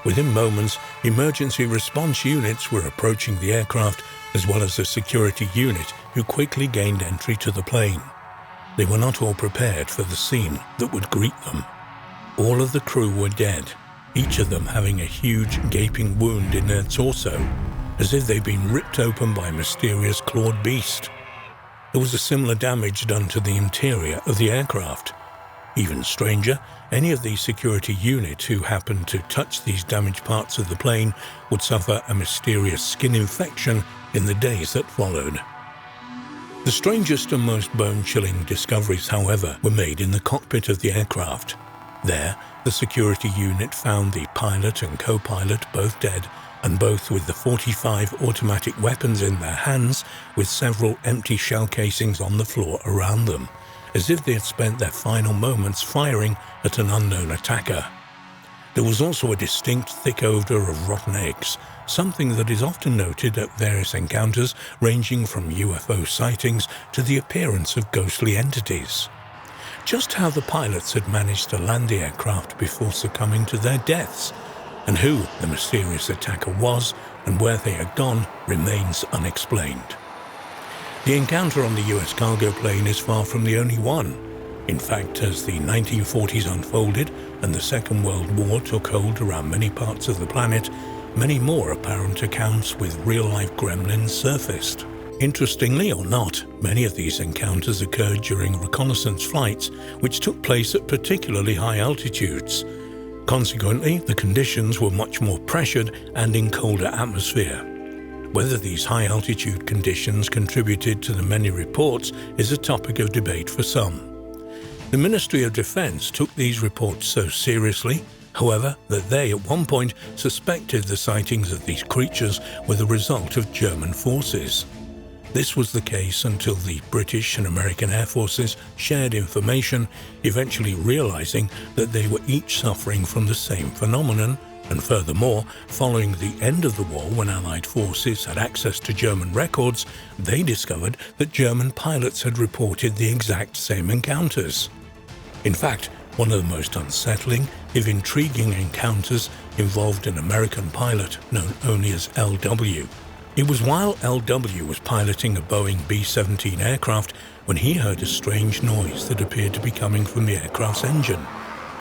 Within moments, emergency response units were approaching the aircraft, as well as a security unit who quickly gained entry to the plane. They were not all prepared for the scene that would greet them. All of the crew were dead, each of them having a huge gaping wound in their torso, as if they'd been ripped open by a mysterious clawed beast. There was a similar damage done to the interior of the aircraft. Even stranger, any of these security units who happened to touch these damaged parts of the plane would suffer a mysterious skin infection in the days that followed. The strangest and most bone-chilling discoveries, however, were made in the cockpit of the aircraft. There, the security unit found the pilot and co-pilot both dead, and both with the 45 automatic weapons in their hands, with several empty shell casings on the floor around them, as if they had spent their final moments firing at an unknown attacker. There was also a distinct thick odor of rotten eggs, something that is often noted at various encounters ranging from UFO sightings to the appearance of ghostly entities. Just how the pilots had managed to land the aircraft before succumbing to their deaths, and who the mysterious attacker was and where they had gone remains unexplained. The encounter on the US cargo plane is far from the only one. In fact, as the 1940s unfolded and the Second World War took hold around many parts of the planet, many more apparent accounts with real-life gremlins surfaced. Interestingly or not, many of these encounters occurred during reconnaissance flights, which took place at particularly high altitudes. Consequently, the conditions were much more pressured and in colder atmosphere. Whether these high-altitude conditions contributed to the many reports is a topic of debate for some. The Ministry of Defense took these reports so seriously, however, that they at one point suspected the sightings of these creatures were the result of German forces. This was the case until the British and American Air Forces shared information, eventually realizing that they were each suffering from the same phenomenon, and furthermore, following the end of the war when Allied forces had access to German records, they discovered that German pilots had reported the exact same encounters. In fact, one of the most unsettling, if intriguing encounters involved an American pilot known only as LW. It was while LW was piloting a Boeing B-17 aircraft when he heard a strange noise that appeared to be coming from the aircraft's engine.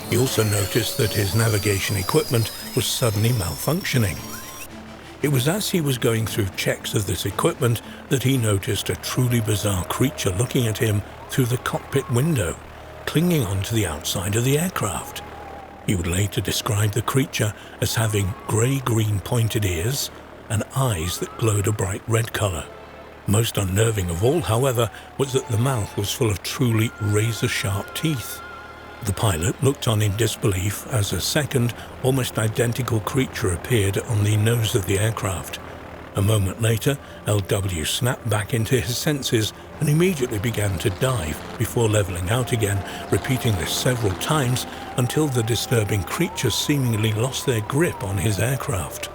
He also noticed that his navigation equipment was suddenly malfunctioning. It was as he was going through checks of this equipment that he noticed a truly bizarre creature looking at him through the cockpit window, clinging onto the outside of the aircraft. He would later describe the creature as having grey-green pointed ears and eyes that glowed a bright red color. Most unnerving of all, however, was that the mouth was full of truly razor-sharp teeth. The pilot looked on in disbelief as a second, almost identical creature appeared on the nose of the aircraft. A moment later, LW snapped back into his senses and immediately began to dive before leveling out again, repeating this several times until the disturbing creatures seemingly lost their grip on his aircraft.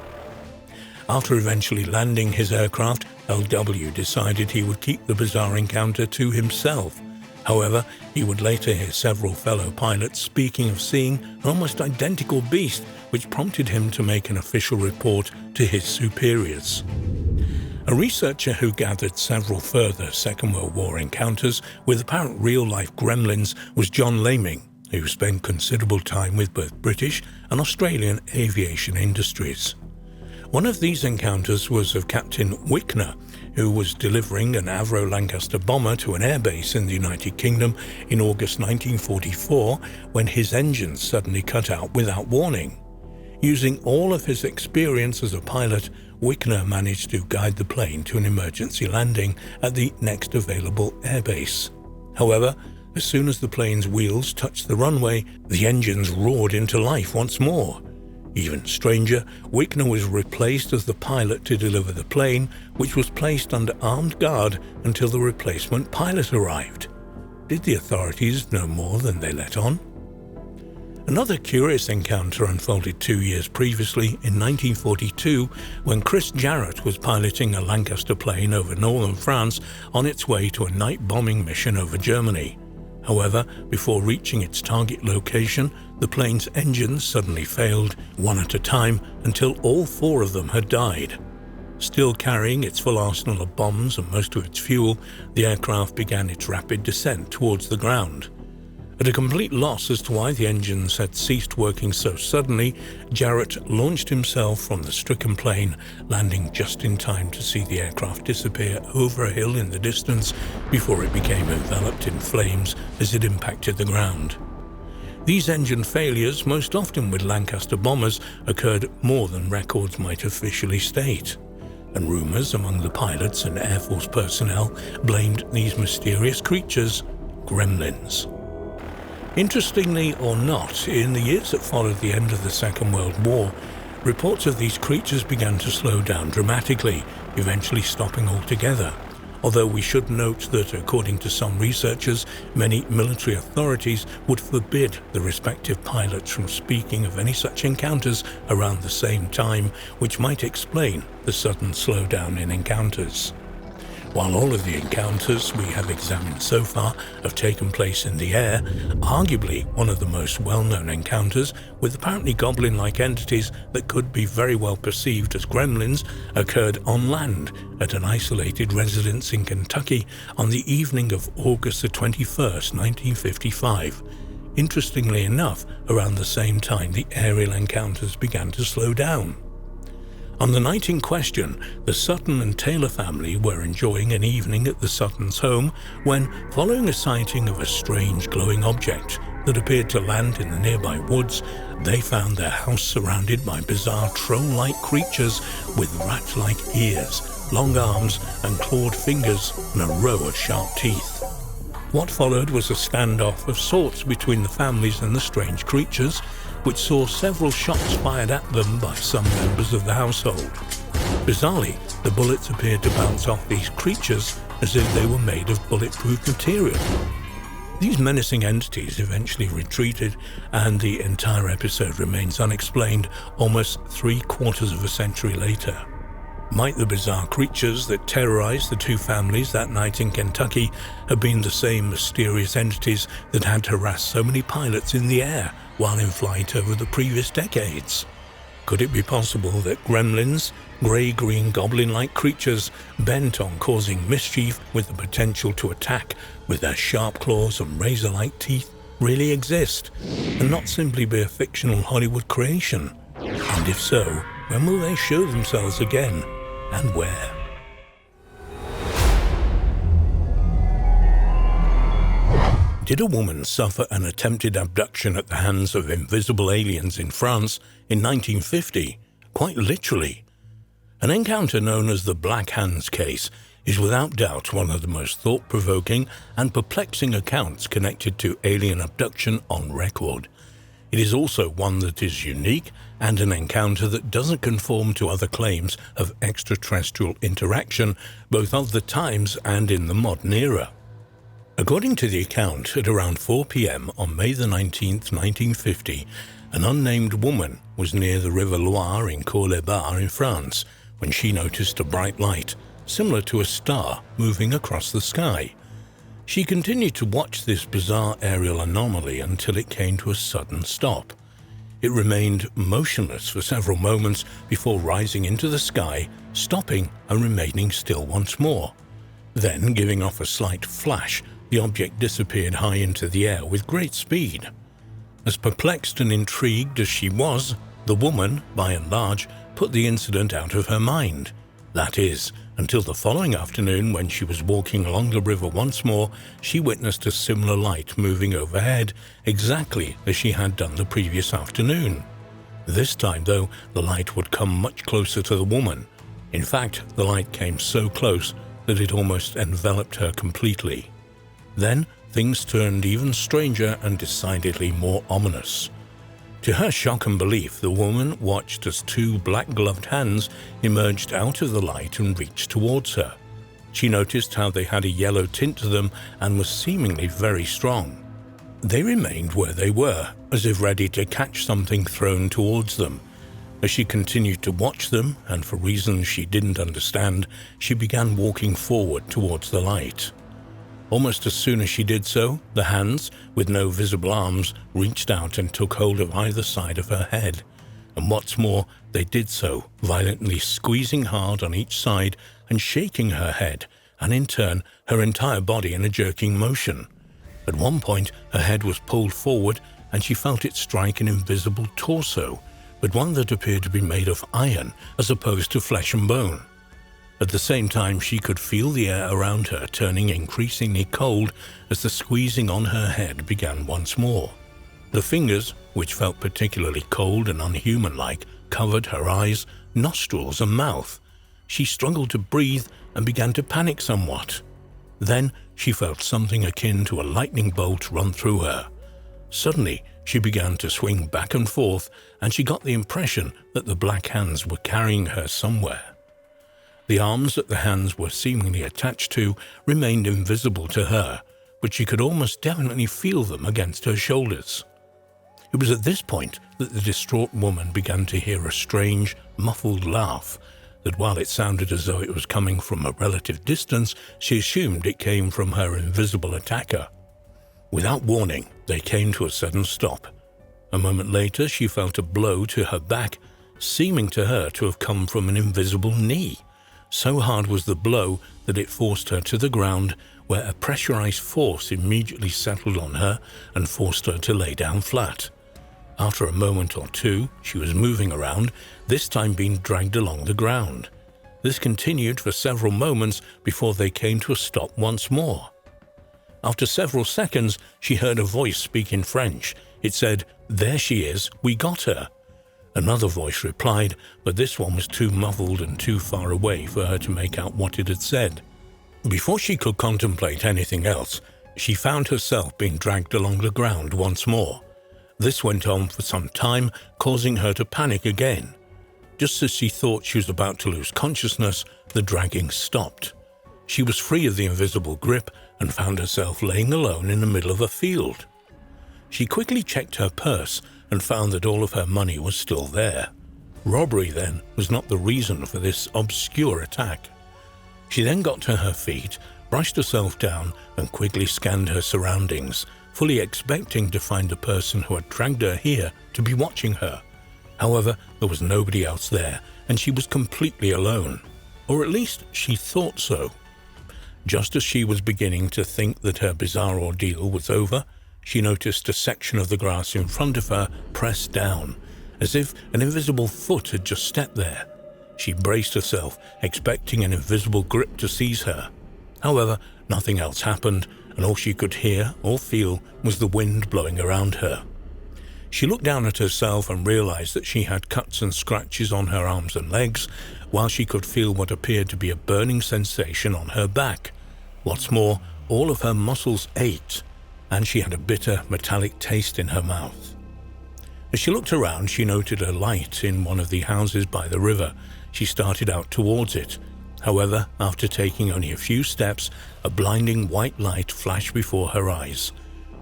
After eventually landing his aircraft, LW decided he would keep the bizarre encounter to himself. However, he would later hear several fellow pilots speaking of seeing an almost identical beast, which prompted him to make an official report to his superiors. A researcher who gathered several further Second World War encounters with apparent real-life gremlins was John Laming, who spent considerable time with both British and Australian aviation industries. One of these encounters was of Captain Wickner, who was delivering an Avro Lancaster bomber to an airbase in the United Kingdom in August 1944 when his engines suddenly cut out without warning. Using all of his experience as a pilot, Wickner managed to guide the plane to an emergency landing at the next available airbase. However, as soon as the plane's wheels touched the runway, the engines roared into life once more. Even stranger, Wickner was replaced as the pilot to deliver the plane, which was placed under armed guard until the replacement pilot arrived. Did the authorities know more than they let on? Another curious encounter unfolded 2 years previously in 1942 when Chris Jarrett was piloting a Lancaster plane over northern France on its way to a night bombing mission over Germany. However, before reaching its target location, the plane's engines suddenly failed, one at a time, until all 4 of them had died. Still carrying its full arsenal of bombs and most of its fuel, the aircraft began its rapid descent towards the ground. At a complete loss as to why the engines had ceased working so suddenly, Jarrett launched himself from the stricken plane, landing just in time to see the aircraft disappear over a hill in the distance before it became enveloped in flames as it impacted the ground. These engine failures, most often with Lancaster bombers, occurred more than records might officially state, and rumors among the pilots and Air Force personnel blamed these mysterious creatures gremlins. Interestingly or not, in the years that followed the end of the Second World War, reports of these creatures began to slow down dramatically, eventually stopping altogether. Although we should note that, according to some researchers, many military authorities would forbid the respective pilots from speaking of any such encounters around the same time, which might explain the sudden slowdown in encounters. While all of the encounters we have examined so far have taken place in the air, arguably one of the most well-known encounters with apparently goblin-like entities that could be very well perceived as gremlins occurred on land at an isolated residence in Kentucky on the evening of August the 21st, 1955. Interestingly enough, around the same time the aerial encounters began to slow down. On the night in question, the Sutton and Taylor family were enjoying an evening at the Suttons' home when, following a sighting of a strange glowing object that appeared to land in the nearby woods, they found their house surrounded by bizarre troll-like creatures with rat-like ears, long arms and clawed fingers and a row of sharp teeth. What followed was a standoff of sorts between the families and the strange creatures, which saw several shots fired at them by some members of the household. Bizarrely, the bullets appeared to bounce off these creatures as if they were made of bulletproof material. These menacing entities eventually retreated, and the entire episode remains unexplained almost 3/4 of a century later. Might the bizarre creatures that terrorized the 2 families that night in Kentucky have been the same mysterious entities that had harassed so many pilots in the air while in flight over the previous decades? Could it be possible that gremlins, grey-green goblin-like creatures bent on causing mischief with the potential to attack with their sharp claws and razor-like teeth really exist, and not simply be a fictional Hollywood creation? And if so, when will they show themselves again, and where? Did a woman suffer an attempted abduction at the hands of invisible aliens in France in 1950? Quite literally. An encounter known as the Black Hands case is without doubt one of the most thought-provoking and perplexing accounts connected to alien abduction on record. It is also one that is unique and an encounter that doesn't conform to other claims of extraterrestrial interaction, both of the times and in the modern era. According to the account, at around 4 p.m. on May the 19th, 1950, an unnamed woman was near the River Loire in Cours-les-Bas in France when she noticed a bright light, similar to a star, moving across the sky. She continued to watch this bizarre aerial anomaly until it came to a sudden stop. It remained motionless for several moments before rising into the sky, stopping and remaining still once more. Then, giving off a slight flash, the object disappeared high into the air with great speed. As perplexed and intrigued as she was, the woman, by and large, put the incident out of her mind. That is, until the following afternoon when she was walking along the river once more, she witnessed a similar light moving overhead, exactly as she had done the previous afternoon. This time, though, the light would come much closer to the woman. In fact, the light came so close that it almost enveloped her completely. Then, things turned even stranger and decidedly more ominous. To her shock and belief, the woman watched as 2 black-gloved hands emerged out of the light and reached towards her. She noticed how they had a yellow tint to them and were seemingly very strong. They remained where they were, as if ready to catch something thrown towards them. As she continued to watch them, and for reasons she didn't understand, she began walking forward towards the light. Almost as soon as she did so, the hands, with no visible arms, reached out and took hold of either side of her head. And what's more, they did so, violently squeezing hard on each side and shaking her head, and in turn, her entire body in a jerking motion. At one point, her head was pulled forward and she felt it strike an invisible torso, but one that appeared to be made of iron as opposed to flesh and bone. At the same time, she could feel the air around her turning increasingly cold as the squeezing on her head began once more. The fingers, which felt particularly cold and unhuman-like, covered her eyes, nostrils, and mouth. She struggled to breathe and began to panic somewhat. Then she felt something akin to a lightning bolt run through her. Suddenly, she began to swing back and forth, and she got the impression that the black hands were carrying her somewhere. The arms that the hands were seemingly attached to remained invisible to her, but she could almost definitely feel them against her shoulders. It was at this point that the distraught woman began to hear a strange, muffled laugh that, while it sounded as though it was coming from a relative distance, she assumed it came from her invisible attacker. Without warning, they came to a sudden stop. A moment later, she felt a blow to her back, seeming to her to have come from an invisible knee. So hard was the blow that it forced her to the ground, where a pressurized force immediately settled on her and forced her to lay down flat. After a moment or two, she was moving around, this time being dragged along the ground. This continued for several moments before they came to a stop once more. After several seconds, she heard a voice speak in French. It said, "There she is, we got her." Another voice replied, but this one was too muffled and too far away for her to make out what it had said. Before she could contemplate anything else, she found herself being dragged along the ground once more. This went on for some time, causing her to panic again. Just as she thought she was about to lose consciousness, the dragging stopped. She was free of the invisible grip and found herself laying alone in the middle of a field. She quickly checked her purse and found that all of her money was still there. Robbery, then, was not the reason for this obscure attack. She then got to her feet, brushed herself down, and quickly scanned her surroundings, fully expecting to find the person who had dragged her here to be watching her. However, there was nobody else there, and she was completely alone. Or at least she thought so. Just as she was beginning to think that her bizarre ordeal was over, she noticed a section of the grass in front of her pressed down, as if an invisible foot had just stepped there. She braced herself, expecting an invisible grip to seize her. However, nothing else happened, and all she could hear or feel was the wind blowing around her. She looked down at herself and realized that she had cuts and scratches on her arms and legs, while she could feel what appeared to be a burning sensation on her back. What's more, all of her muscles ached, and she had a bitter, metallic taste in her mouth. As she looked around, she noted a light in one of the houses by the river. She started out towards it. However, after taking only a few steps, a blinding white light flashed before her eyes.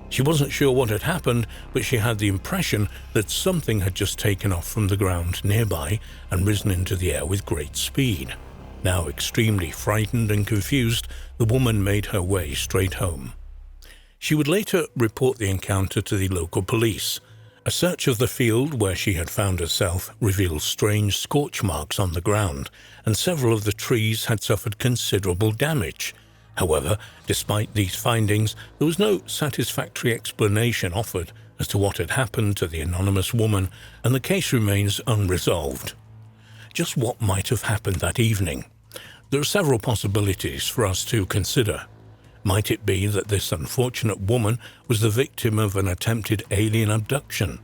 She wasn't sure what had happened, but she had the impression that something had just taken off from the ground nearby and risen into the air with great speed. Now extremely frightened and confused, the woman made her way straight home. She would later report the encounter to the local police. A search of the field where she had found herself revealed strange scorch marks on the ground, and several of the trees had suffered considerable damage. However, despite these findings, there was no satisfactory explanation offered as to what had happened to the anonymous woman, and the case remains unresolved. Just what might have happened that evening? There are several possibilities for us to consider. Might it be that this unfortunate woman was the victim of an attempted alien abduction?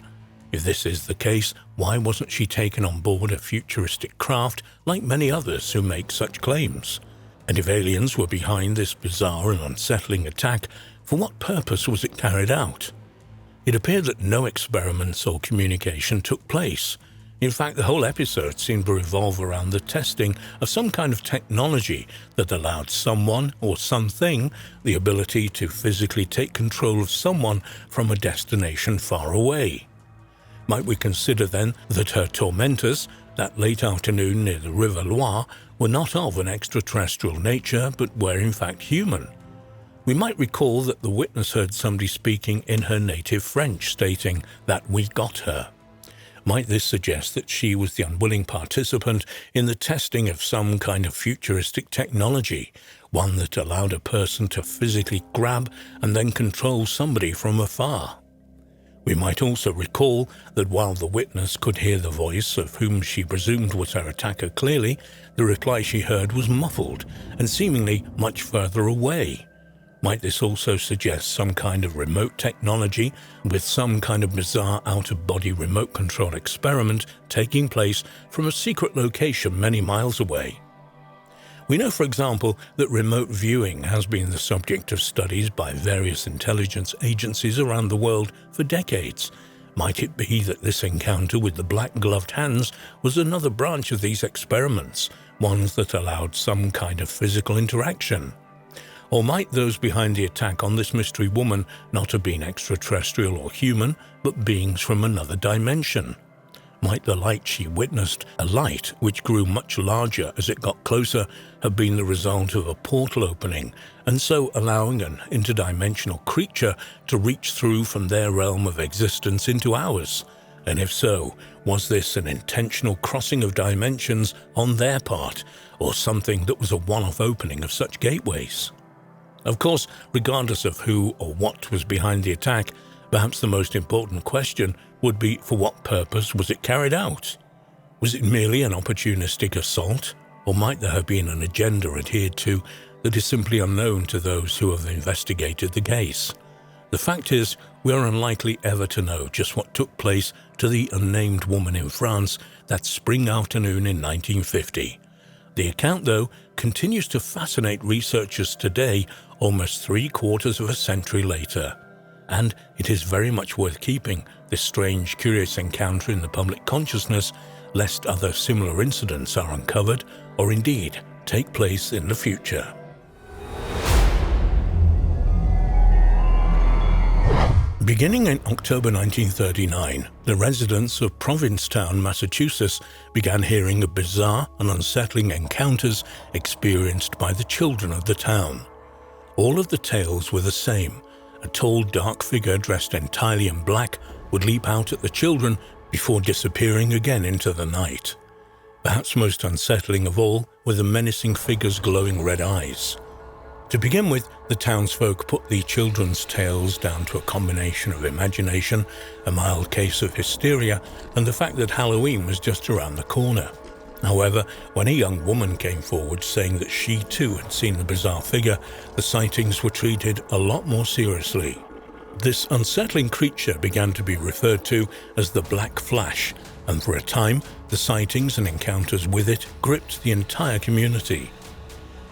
If this is the case, why wasn't she taken on board a futuristic craft like many others who make such claims? And if aliens were behind this bizarre and unsettling attack, for what purpose was it carried out? It appeared that no experiments or communication took place. In fact, the whole episode seemed to revolve around the testing of some kind of technology that allowed someone or something the ability to physically take control of someone from a destination far away. Might we consider then that her tormentors, that late afternoon near the River Loire, were not of an extraterrestrial nature but were in fact human? We might recall that the witness heard somebody speaking in her native French, stating that we got her. Might this suggest that she was the unwilling participant in the testing of some kind of futuristic technology, one that allowed a person to physically grab and then control somebody from afar? We might also recall that while the witness could hear the voice of whom she presumed was her attacker clearly, the reply she heard was muffled and seemingly much further away. Might this also suggest some kind of remote technology with some kind of bizarre out-of-body remote control experiment taking place from a secret location many miles away? We know, for example, that remote viewing has been the subject of studies by various intelligence agencies around the world for decades. Might it be that this encounter with the black-gloved hands was another branch of these experiments, ones that allowed some kind of physical interaction? Or might those behind the attack on this mystery woman not have been extraterrestrial or human, but beings from another dimension? Might the light she witnessed, a light which grew much larger as it got closer, have been the result of a portal opening, and so allowing an interdimensional creature to reach through from their realm of existence into ours? And if so, was this an intentional crossing of dimensions on their part, or something that was a one-off opening of such gateways? Of course, regardless of who or what was behind the attack, perhaps the most important question would be, for what purpose was it carried out? Was it merely an opportunistic assault, or might there have been an agenda adhered to that is simply unknown to those who have investigated the case? The fact is, we are unlikely ever to know just what took place to the unnamed woman in France that spring afternoon in 1950. The account, though, continues to fascinate researchers today, almost 3/4 of a century later. And it is very much worth keeping this strange, curious encounter in the public consciousness, lest other similar incidents are uncovered or indeed take place in the future. Beginning in October 1939, the residents of Provincetown, Massachusetts, began hearing of bizarre and unsettling encounters experienced by the children of the town. All of the tales were the same. A tall, dark figure dressed entirely in black would leap out at the children before disappearing again into the night. Perhaps most unsettling of all were the menacing figure's glowing red eyes. To begin with, the townsfolk put the children's tales down to a combination of imagination, a mild case of hysteria, and the fact that Halloween was just around the corner. However, when a young woman came forward saying that she too had seen the bizarre figure, the sightings were treated a lot more seriously. This unsettling creature began to be referred to as the Black Flash, and for a time, the sightings and encounters with it gripped the entire community.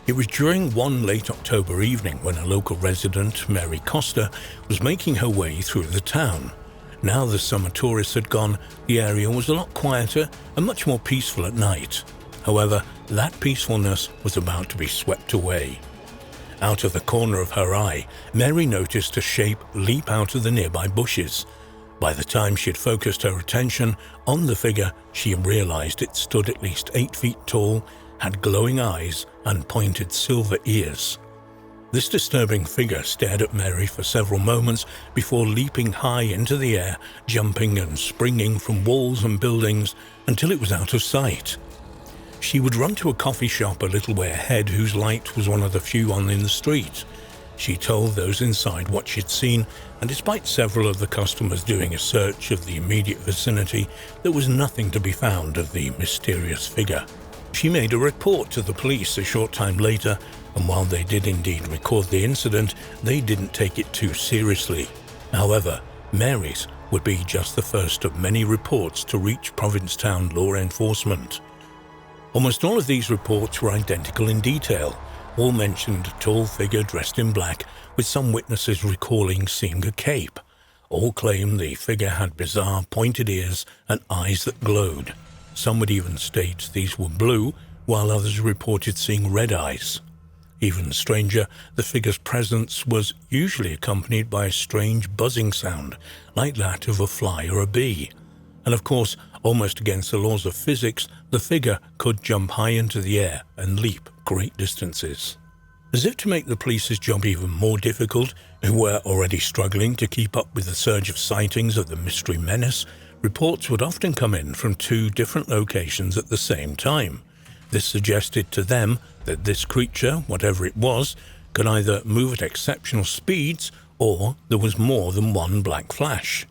It was during one late October evening when a local resident, Mary Costa, was making her way through the town. Now the summer tourists had gone, the area was a lot quieter and much more peaceful at night. However, that peacefulness was about to be swept away. Out of the corner of her eye, Mary noticed a shape leap out of the nearby bushes. By the time she had focused her attention on the figure, she realized it stood at least 8 feet tall, had glowing eyes and pointed silver ears. This disturbing figure stared at Mary for several moments before leaping high into the air, jumping and springing from walls and buildings until it was out of sight. She would run to a coffee shop a little way ahead whose light was one of the few on in the street. She told those inside what she'd seen, and despite several of the customers doing a search of the immediate vicinity, there was nothing to be found of the mysterious figure. She made a report to the police a short time later, and while they did indeed record the incident, they didn't take it too seriously. However, Mary's would be just the first of many reports to reach Provincetown law enforcement. Almost all of these reports were identical in detail. All mentioned a tall figure dressed in black, with some witnesses recalling seeing a cape. All claimed the figure had bizarre pointed ears and eyes that glowed. Some would even state these were blue, while others reported seeing red eyes. Even stranger, the figure's presence was usually accompanied by a strange buzzing sound, like that of a fly or a bee. And of course, almost against the laws of physics, the figure could jump high into the air and leap great distances. As if to make the police's job even more difficult, who were already struggling to keep up with the surge of sightings of the mystery menace, reports would often come in from 2 different locations at the same time. This suggested to them that this creature, whatever it was, could either move at exceptional speeds or there was more than one black flash.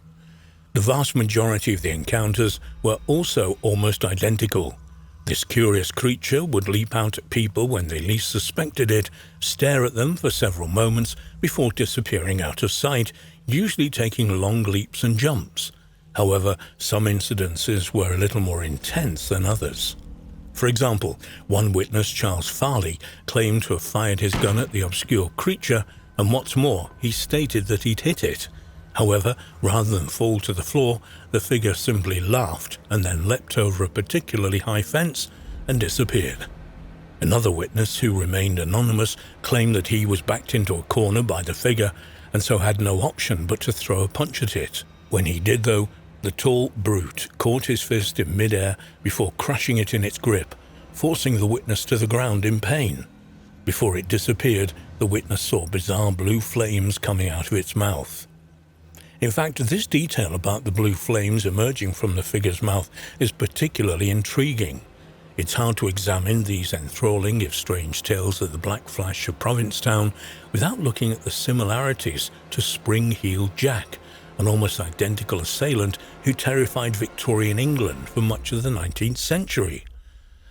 The vast majority of the encounters were also almost identical. This curious creature would leap out at people when they least suspected it, stare at them for several moments before disappearing out of sight, usually taking long leaps and jumps. However, some incidences were a little more intense than others. For example, one witness, Charles Farley, claimed to have fired his gun at the obscure creature, and what's more, he stated that he'd hit it. However, rather than fall to the floor, the figure simply laughed and then leapt over a particularly high fence and disappeared. Another witness, who remained anonymous, claimed that he was backed into a corner by the figure and so had no option but to throw a punch at it. When he did, though, the tall brute caught his fist in midair before crushing it in its grip, forcing the witness to the ground in pain. Before it disappeared, the witness saw bizarre blue flames coming out of its mouth. In fact, this detail about the blue flames emerging from the figure's mouth is particularly intriguing. It's hard to examine these enthralling, if strange, tales of the Black Flash of Provincetown without looking at the similarities to Spring-Heeled Jack, an almost identical assailant who terrified Victorian England for much of the 19th century.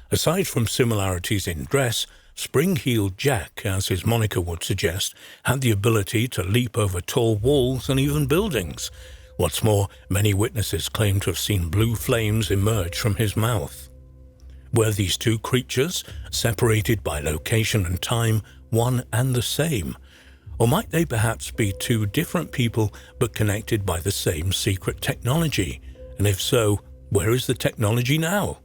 Aside from similarities in dress, Spring-Heeled Jack, as his moniker would suggest, had the ability to leap over tall walls and even buildings. What's more, many witnesses claim to have seen blue flames emerge from his mouth. Were these 2 creatures, separated by location and time, one and the same? Or might they perhaps be 2 different people but connected by the same secret technology? And if so, where is the technology now?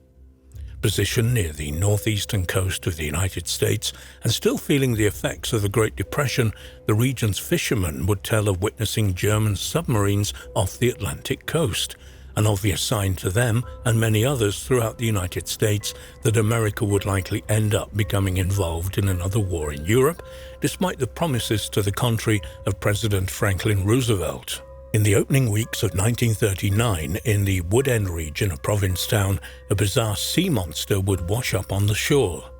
Positioned near the northeastern coast of the United States and still feeling the effects of the Great Depression, the region's fishermen would tell of witnessing German submarines off the Atlantic coast, an obvious sign to them and many others throughout the United States that America would likely end up becoming involved in another war in Europe, despite the promises to the contrary of President Franklin Roosevelt. In the opening weeks of 1939, in the Wood End region of Provincetown, a bizarre sea monster would wash up on the shore.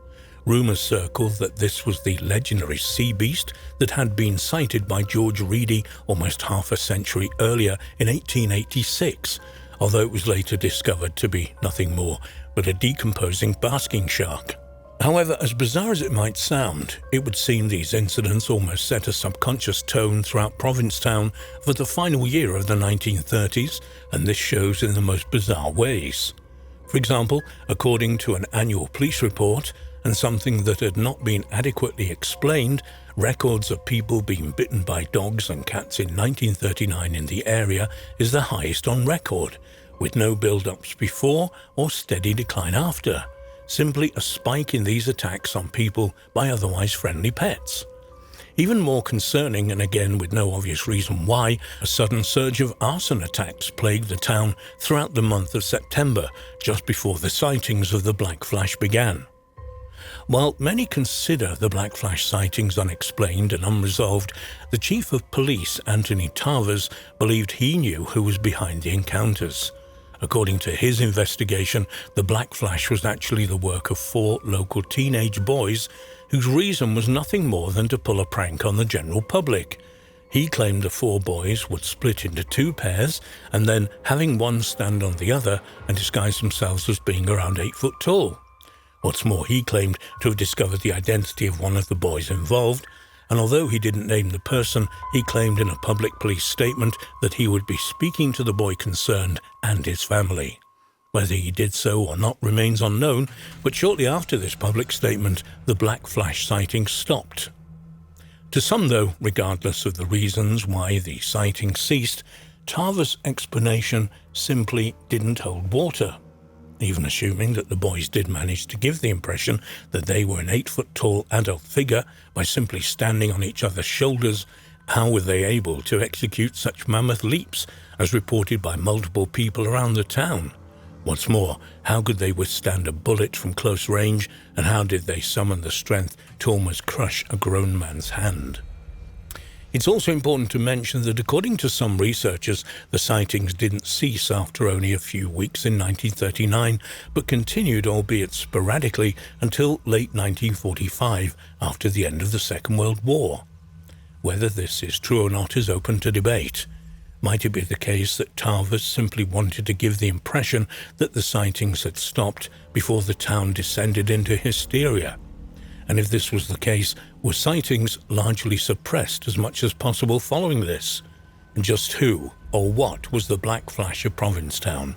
Rumours circled that this was the legendary sea beast that had been sighted by George Reedy almost half a century earlier in 1886, although it was later discovered to be nothing more but a decomposing basking shark. However, as bizarre as it might sound, it would seem these incidents almost set a subconscious tone throughout Provincetown for the final year of the 1930s, and this shows in the most bizarre ways. For example, according to an annual police report, and something that had not been adequately explained, records of people being bitten by dogs and cats in 1939 in the area is the highest on record, with no build-ups before or steady decline after. Simply a spike in these attacks on people by otherwise friendly pets. Even more concerning, and again with no obvious reason why, a sudden surge of arson attacks plagued the town throughout the month of September, just before the sightings of the Black Flash began. While many consider the Black Flash sightings unexplained and unresolved, the Chief of Police, Anthony Tarvers, believed he knew who was behind the encounters. According to his investigation, the Black Flash was actually the work of 4 local teenage boys whose reason was nothing more than to pull a prank on the general public. He claimed the 4 boys would split into 2 pairs and then, having one stand on the other, and disguise themselves as being around 8 foot tall. What's more, he claimed to have discovered the identity of one of the boys involved, and although he didn't name the person, he claimed in a public police statement that he would be speaking to the boy concerned and his family. Whether he did so or not remains unknown, but shortly after this public statement, the Black Flash sighting stopped. To some, though, regardless of the reasons why the sighting ceased, Tarver's explanation simply didn't hold water. Even assuming that the boys did manage to give the impression that they were an 8-foot-tall adult figure by simply standing on each other's shoulders, how were they able to execute such mammoth leaps, as reported by multiple people around the town? What's more, how could they withstand a bullet from close range, and how did they summon the strength to almost crush a grown man's hand? It's also important to mention that according to some researchers, the sightings didn't cease after only a few weeks in 1939, but continued, albeit sporadically, until late 1945, after the end of the Second World War. Whether this is true or not is open to debate. Might it be the case that Tarvas simply wanted to give the impression that the sightings had stopped before the town descended into hysteria? And if this was the case, were sightings largely suppressed as much as possible following this? And just who or what was the Black Flash of Provincetown?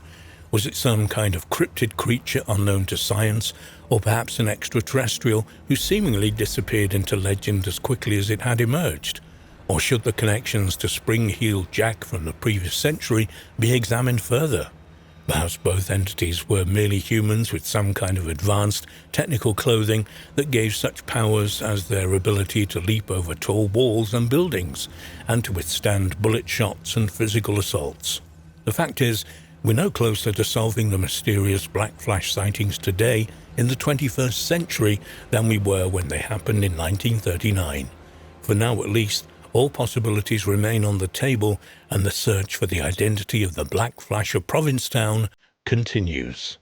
Was it some kind of cryptid creature unknown to science, or perhaps an extraterrestrial who seemingly disappeared into legend as quickly as it had emerged? Or should the connections to Spring-Heeled Jack from the previous century be examined further? Perhaps both entities were merely humans with some kind of advanced technical clothing that gave such powers as their ability to leap over tall walls and buildings, and to withstand bullet shots and physical assaults. The fact is, we're no closer to solving the mysterious Black Flash sightings today in the 21st century than we were when they happened in 1939. For now at least, all possibilities remain on the table, and the search for the identity of the Black Flash of Provincetown continues.